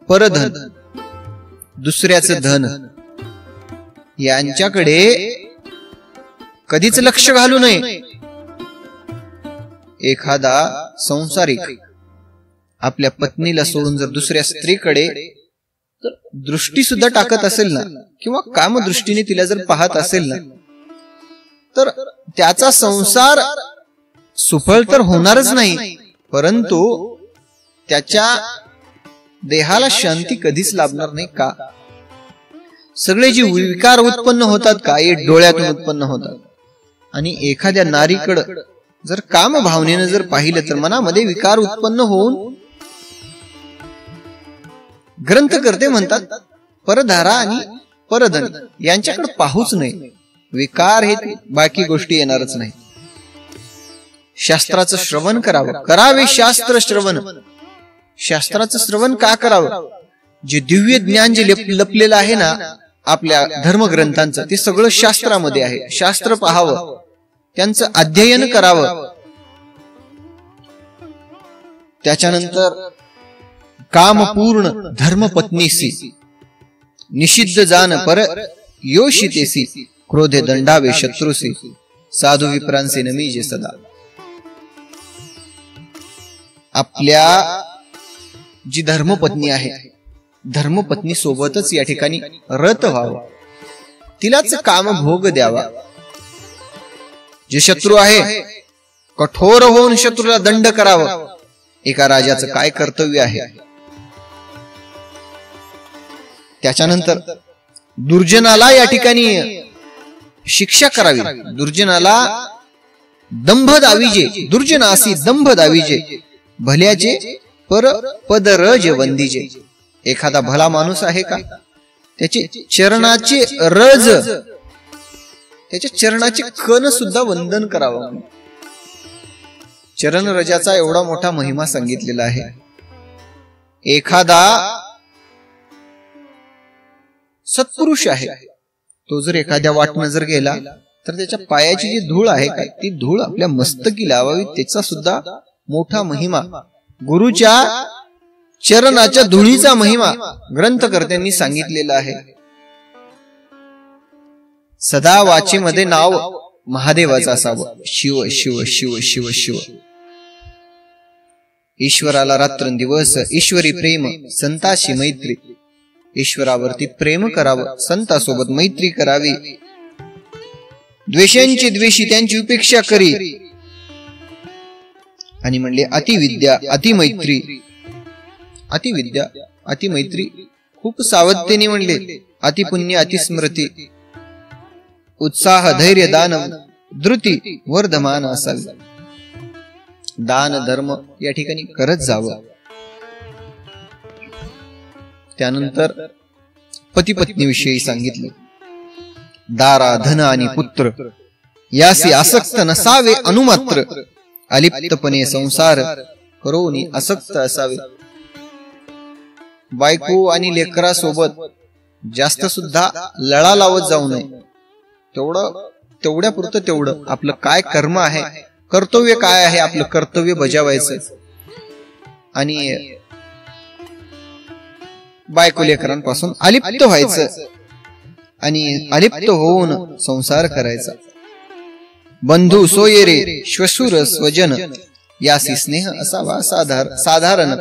परधन, दुसऱ्याचं धन, यांच्याकडे कधीच लक्ष घालू नये. एखादा संसारिक आपल्या पत्नीला सोडून जर दुसऱ्या स्त्रीकडे दृष्टी सुद्धा टाकत असेल ना, किंवा कामदृष्टीने तिला जर पाहत असेल ना, तर त्याचा संसार सुफळ तर होणारच नाही, परंतु त्याच्या देहाला शांती कधीच लाभणार नाही. का? सगळे जे विकार उत्पन्न होतात का, हे डोळ्यातून उत्पन्न होतात. आणि एखाद्या नारीकडे जर काम भावनेनं जर पाहिलं तर मनामध्ये विकार उत्पन्न होऊन ग्रंथकर्ते म्हणतात परधारा आणि परधन यांच्याकडे पाहूच नये. विकार हे बाकी गोष्टी येणारच नाही. शास्त्राचं श्रवण करावं, करावे शास्त्र श्रवण. शास्त्राचं श्रवण का करावं? जे दिव्य ज्ञान जे लपलेलं आहे ना आपल्या धर्मग्रंथांचं, ते सगळं शास्त्रामध्ये आहे. शास्त्र पाहावं, त्यांचं अध्ययन करावं. त्याच्यानंतर कामपूर्ण धर्मपत्नीसी निषिद्ध जान पर योषितेसी, क्रोधे दंडावे शत्रुसी, साधू विप्रांसी नमीजे सदा. आपल्या जी धर्मपत्नी आहे, धर्मपत्नी सोबतच या ठिकाणी रत व्हावं, तिलाच काम भोग द्यावा. जे शत्रू आहे कठोर होऊन शत्रूला दंड करावा. एका राजाचं काय कर्तव्य आहे? त्याच्यानंतर दुर्जनाला या ठिकाणी शिक्षा करावी. दुर्जनाला दंभ दाविजे, दुर्जनासी दंभ दाविजे, भल्याचे पर पद रज वंदीजे. एखादा भला माणूस आहे का, त्याचे चरणाचे रज, त्याच्या चरणाचे कण सुद्धा वंदन करावं. चरण रजाचा एवढा मोठा महिमा सांगितलेला आहे. एखादा सत्पुरुष आहे, तो जर एखाद्या वाटनं जर गेला तर त्याच्या पायाची जी धूळ आहे का, ती धूळ आपल्या मस्तकी लावावी. त्याचा सुद्धा मोठा महिमा, गुरुच्या चरणाच्या धुळीचा महिमा ग्रंथकर्त्यांनी सांगितलेला आहे. सदा वाचेमध्ये नाव महादेवाचं असावं. शिव शिव शिव शिव शिव. ईश्वराला रात्रंदिवस ईश्वरी प्रेम, संताशी मैत्री. ईश्वरावरती प्रेम करावं, संतासोबत मैत्री करावी. द्वेषांची द्वेषी त्यांची उपेक्षा करी. आणि म्हणले अतिविद्या अतिमैत्री. अतिविद्या अतिमैत्री खूप सावधतेने म्हणले. अतिपुण्य अतिस्मृती. उत्साह धैर्य दान धृती वर्धमान असावी. दान धर्म या ठिकाणी करत जावं. त्यानंतर पती पत्नी विषयी सांगितले. दारा धन आणि पुत्र यासी आसक्त नसावे अनुमात्र. अलिप्तपणे संसार करोनी आसक्त असावे. बायको आणि लेकरा सोबत जास्त सुद्धा लळा लावत जाऊ नये. तेवढ्या पुरतं तेवढं आपलं काय कर्म आहे, कर्तव्य काय आहे, आपलं कर्तव्य बजावायचं. आणि बायको लेकरांपासून अलिप्त व्हायचं आणि अलिप्त होऊन संसार करायचा. बंधू सोयरे श्वशुर स्वजन यासी स्नेह असावा साधारण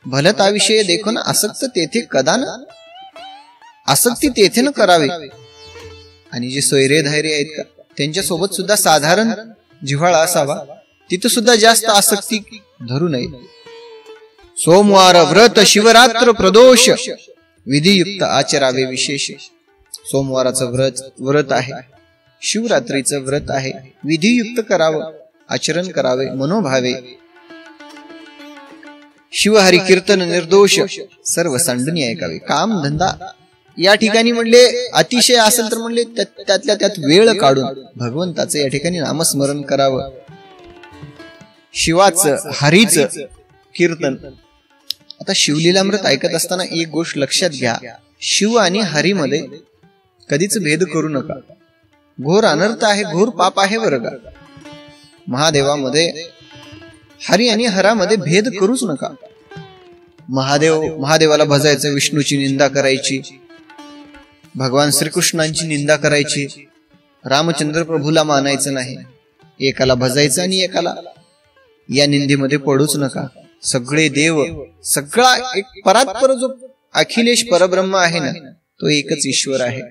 भलता विषय देखून आसक्त तेथे कदा न आसक्ती तेथे न करावे. आणि जे सोयरे धैर्य आहेत का त्यांच्या सोबत सुद्धा साधारण जिव्हाळा असावा, तिथं सुद्धा जास्त आसक्ती धरू नये. सोमवार व्रत शिवरात्र प्रदोष विधियुक्त आचरावे विशेष. सोमवाराचं व्रत आहे, शिवरात्रीचं व्रत आहे, विधियुक्त करावं, आचरण करावे मनोभावे. शिवहरी कीर्तन निर्दोष सर्व सांडून ऐकावे. काम धंदा या ठिकाणी म्हणले अतिशय असेल तर म्हणले त्यातल्या त्यात वेळ काढून भगवंताचं या ठिकाणी नामस्मरण करावं. शिवाचं हरीचं कीर्तन. आता शिवलीलामृत ऐकत असताना एक गोष्ट लक्षात घ्या, शिव आणि हरी मध्ये कधीच भेद करू नका. घोर अनर्थ आहे, घोर पाप आहे बरं का. महादेवामध्ये हरी आणि हरामध्ये भेद करूच नका. महादेवाला भजायचं, विष्णूची निंदा करायची, भगवान श्रीकृष्णांची निंदा करायची, रामचंद्र प्रभूला मानायचं नाही, एकाला भजायचं आणि एकाला. या निंदेमध्ये पडूच नका. सगळे देव, सगळा एक परात्पर जो अखिलेश परब्रह्म आहे ना, तो एकच ईश्वर आहे.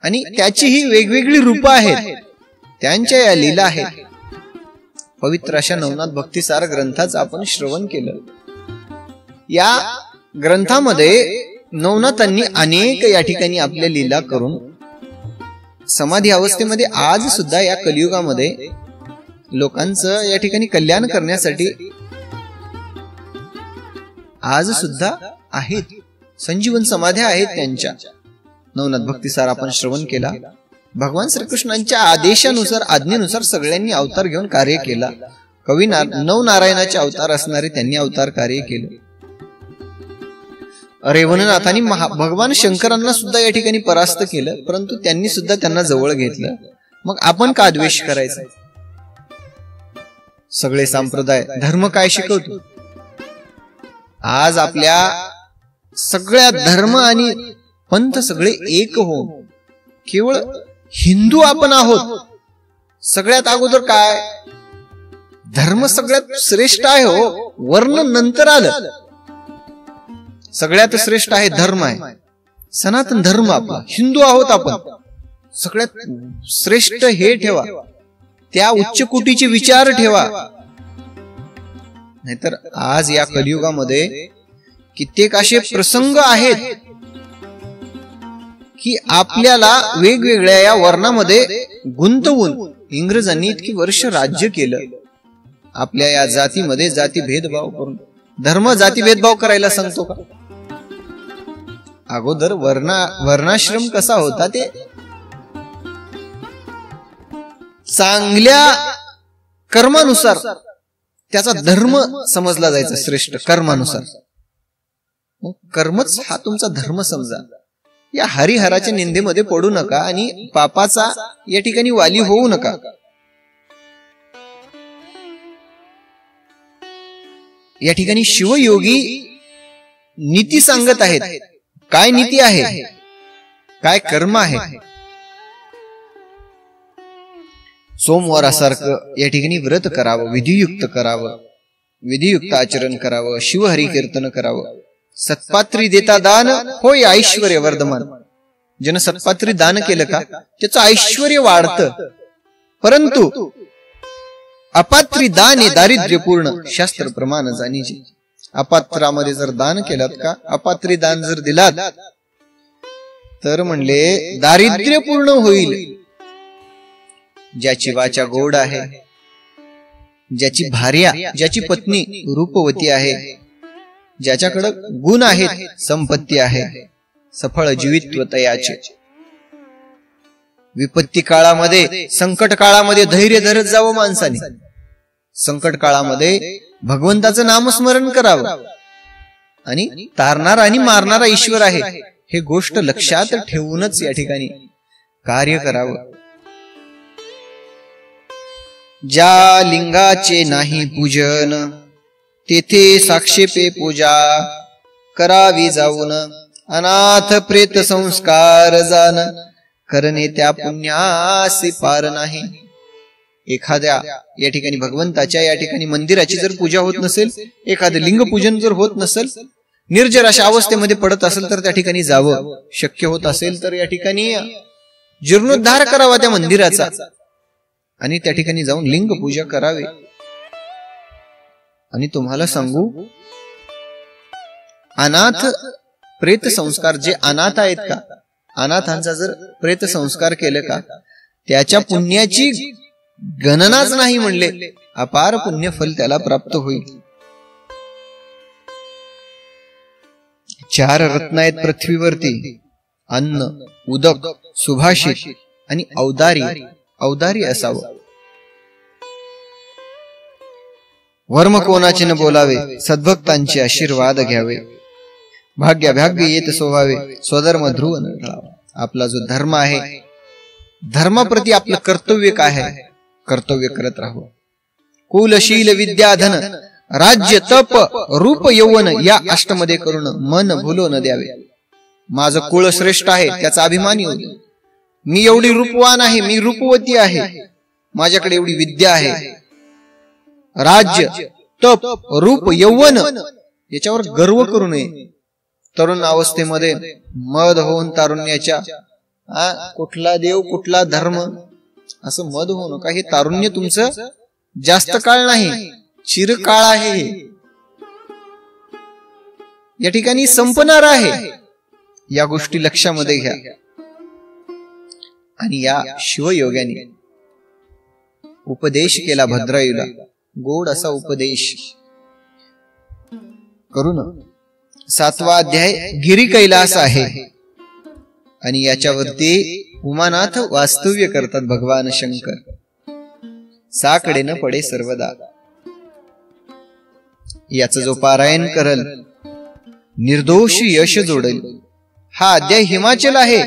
आणि त्याची ही वेगवेगळी रूप आहेत, त्यांच्या या लीला आहेत. पवित्र अशा नवनाथ भक्तिसार ग्रंथाचं आपण श्रवण केलं. या ग्रंथामध्ये नवनाथांनी अनेक या ठिकाणी आपल्या लीला करून समाधी अवस्थेमध्ये आज सुद्धा या कलियुगामध्ये लोकांचं या ठिकाणी कल्याण करण्यासाठी आज सुद्धा आहेत. संजीवन समाध्या आहेत त्यांच्या. नवनाथ भक्तिसार आपण श्रवण केला. भगवान श्रीकृष्णांच्या आदेशानुसार, आज्ञेनुसार सगळ्यांनी अवतार घेऊन कार्य केला. कवी नवनारायणाचे अवतार असणारे त्यांनी अवतार कार्य केलं. रेवणनाथांनी भगवान शंकरांना सुद्धा या ठिकाणी परास्त केलं, परंतु त्यांनी सुद्धा त्यांना जवळ घेतलं. मग आपण का द्वेष करायचा? सगळे संप्रदाय धर्म काय शिकवतो? आज आपल्या सगळ्या धर्म आणि पंथ सगळे एक होऊन केवळ हिंदू आपण आहोत. सगळ्यात अगोदर काय धर्म सगळ्यात श्रेष्ठ आहे हो, वर्ण नंतर आलं. सगळ्यात श्रेष्ठ आहे धर्म आहे, सनातन धर्म आपला. हिंदू आहोत आपण. सगळ्यात श्रेष्ठ हे ठेवा, त्या उच्च कोटीचे विचार ठेवा. नाहीतर आज या कलियुगामध्ये कित्येक असे प्रसंग आहेत की आपल्याला वेगवेगळ्या या वर्णामध्ये गुंतवून इंग्रजांनी इतकी वर्ष राज्य केलं. आपल्या या जातीमध्ये जाती भेदभाव करून धर्म जाती भेदभाव करायला सांगतो का? अगोदर वर्णाश्रम कसा होता ते चांगल्या कर्मानुसार त्याचा धर्म समजला जायचा श्रेष्ठ. कर्मानुसार कर्मच हा तुमचा धर्म समजा. या हरिहराच्या निंदेमध्ये पडू नका आणि पापाचा या ठिकाणी वाली होऊ नका. या ठिकाणी शिवयोगी नीती सांगत आहेत. काय नीती आहे, काय कर्म आहे. सोमवारासारखं या ठिकाणी व्रत करावं, विधियुक्त करावं, विधियुक्त आचरण करावं, शिवहरी कीर्तन करावं. सत्पात्री देता दान होय ऐश्वर्य वर्धमान. ज्यानं सत्पात्री दान केलं का त्याचं ऐश्वर्य वाढतं. परंतु अपात्री दान हे दारिद्र्यपूर्ण, शास्त्र प्रमाण जाणीचे. अपात्रामध्ये जर दान केलात का, अपात्री दान जर दिलात तर म्हणले दारिद्र्यपूर्ण होईल. ज्याची वाचा गोड आहे, ज्याची भार्या, ज्याची पत्नी रूपवती आहे, ज्याच्याकडे गुण आहेत, संपत्ती आहे, सफळ जीवित्व तयाचे. विपत्ती काळामध्ये, संकट काळामध्ये धैर्य धरत जावं माणसाने. संकट काळामध्ये भगवंताचं नामस्मरण करावं. आणि तारणारा आणि मारणारा ईश्वर आहे हे गोष्ट लक्षात ठेवूनच या ठिकाणी कार्य करावं. ज्या लिंगाचे नाही पूजन तेथे साक्षेपे पूजा करावी जाऊन. अनाथ प्रेत संस्कार जाण करणे त्या पुण्यासी पार नाही. एखाद्या या ठिकाणी भगवंताच्या या ठिकाणी मंदिराची जर पूजा होत नसेल, एखादं लिंग पूजन जर होत नसेल, निर्जर अशा अवस्थेमध्ये पडत असेल तर त्या ठिकाणी जावं. शक्य होत असेल तर या ठिकाणी जीर्णोद्धार करावा त्या मंदिराचा आणि त्या ठिकाणी जाऊन लिंग पूजा करावी. आणि तुम्हाला सांगू, अनाथ प्रेत संस्कार, जे अनाथ आहेत का, अनाथांचा जर प्रेत संस्कार केलं का, त्याच्या पुण्याची गणनाच नाही म्हणले, अपार पुण्य फल त्याला प्राप्त होईल. 4 रत्न आहेत पृथ्वीवरती, अन्न, उदक, सुभाषित आणि औदारी. औदारी असावं. वर्म कोणाचे न बोलावे, सद्भक्तांचे आशीर्वाद घ्यावे. भाग्याभाग्य येत सोहावे, स्वधर्म ध्रुव न ढळावा. आपला जो धर्म आहे, धर्माप्रती आपलं कर्तव्य काय आहे, कर्तव्य करत राहावं. कुलशील विद्याधन राज्य तप रूप यौवन या अष्टमध्ये करून मन भुलो न द्यावे. माझं कुळ श्रेष्ठ आहे त्याचा अभिमान येऊ दे. मी एवढी रूपवान आहे, मी रूपवती आहे, माझ्याकडे एवढी विद्या आहे. राज्य तप रूप यौवन याच्यावर गर्व करू नये. तरुण अवस्थेमध्ये मद होऊन तारुण्याच्या कुठला देव कुठला धर्म असं मद होऊ नका. हे तारुण्य तुमचं जास्त काळ नाही, चिरकाळ आहे, या ठिकाणी संपणार आहे. या गोष्टी लक्षामध्ये घ्या. आणि या शिवयोग्याने उपदेश केला भद्रायूला, गोड असा उपदेश करून 7वा अध्याय गिरी कैलास आहे. आणि याच्यावरती उमानाथ वास्तव्य करतात भगवान शंकर. साकडे न पडे सर्वदा. याचं जो पारायण करल निर्दोष यश जोडेल. हा अध्याय हिमाचल आहे.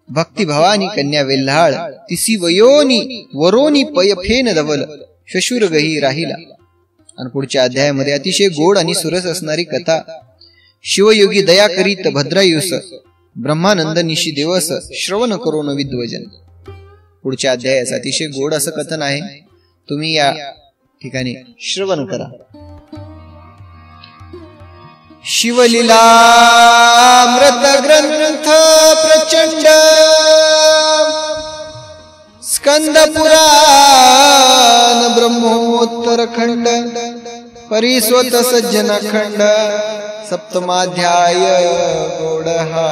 भक्ती भवानी कन्या वेल्हाळ तिसी वयोनी वरोनी पय फेन धवल शशुर गही राहिला. आणि पुढच्या अध्यायामध्ये अतिशय गोड आणि सुरस असणारी कथा. शिवयोगी दया करीत भद्रायुस ब्रह्मानंद निशी दिवस श्रवण करून विद्वजन. पुढच्या अध्यायाचं अतिशय गोड असं कथन आहे. तुम्ही या ठिकाणी श्रवण करा. शिवलीलामृत ग्रंथ प्रचंड स्कंद पुराण ब्रह्मोत्तर खंड परिस्वत सज्जन खंड सप्तमाध्याय गोडहा.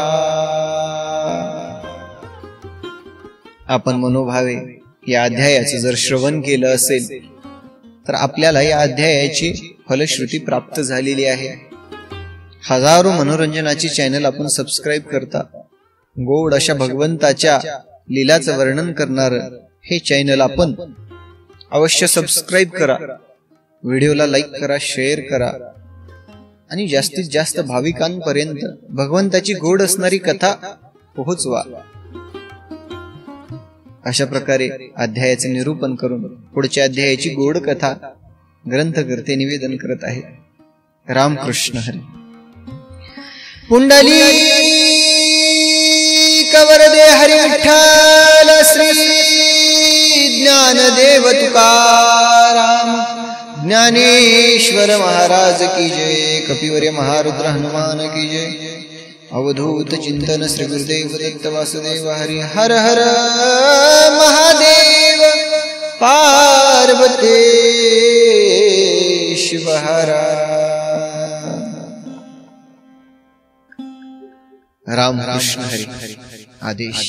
आपण मनोभावे या अध्यायाचं जर श्रवण केलं असेल तर आपल्याला या अध्यायाची फलश्रुती प्राप्त झालेली आहे. हजारो मनोरंजनाची चॅनल आपण सबस्क्राईब करता. गोड अशा भगवंताच्या लीलाचं वर्णन करणार हे चॅनल आपण अवश्य सबस्क्राईब करा. व्हिडिओला लाईक करा, शेअर करा आणि जास्तीत जास्त भाविकांपर्यंत भगवंताची गोड असणारी कथा पोहोचवा. अशा प्रकारे अध्यायाचे निरूपण करून पुढच्या अध्यायाची गोड कथा ग्रंथकर्ते निवेदन करत आहे. रामकृष्ण हरी. पुंडली कवरदे हरी विठ्ठल श्री ज्ञानदेव तुकाराम ज्ञानेश्वर महाराज की जय. कपिवर्य महारुद्र हनुमान की जय. अवधूत चिंतन श्री गुरुदेव दत्त वासुदेव हरि. हर हर महादेव पार्वती शिव हर. रामकृष्ण हरी. आदेश.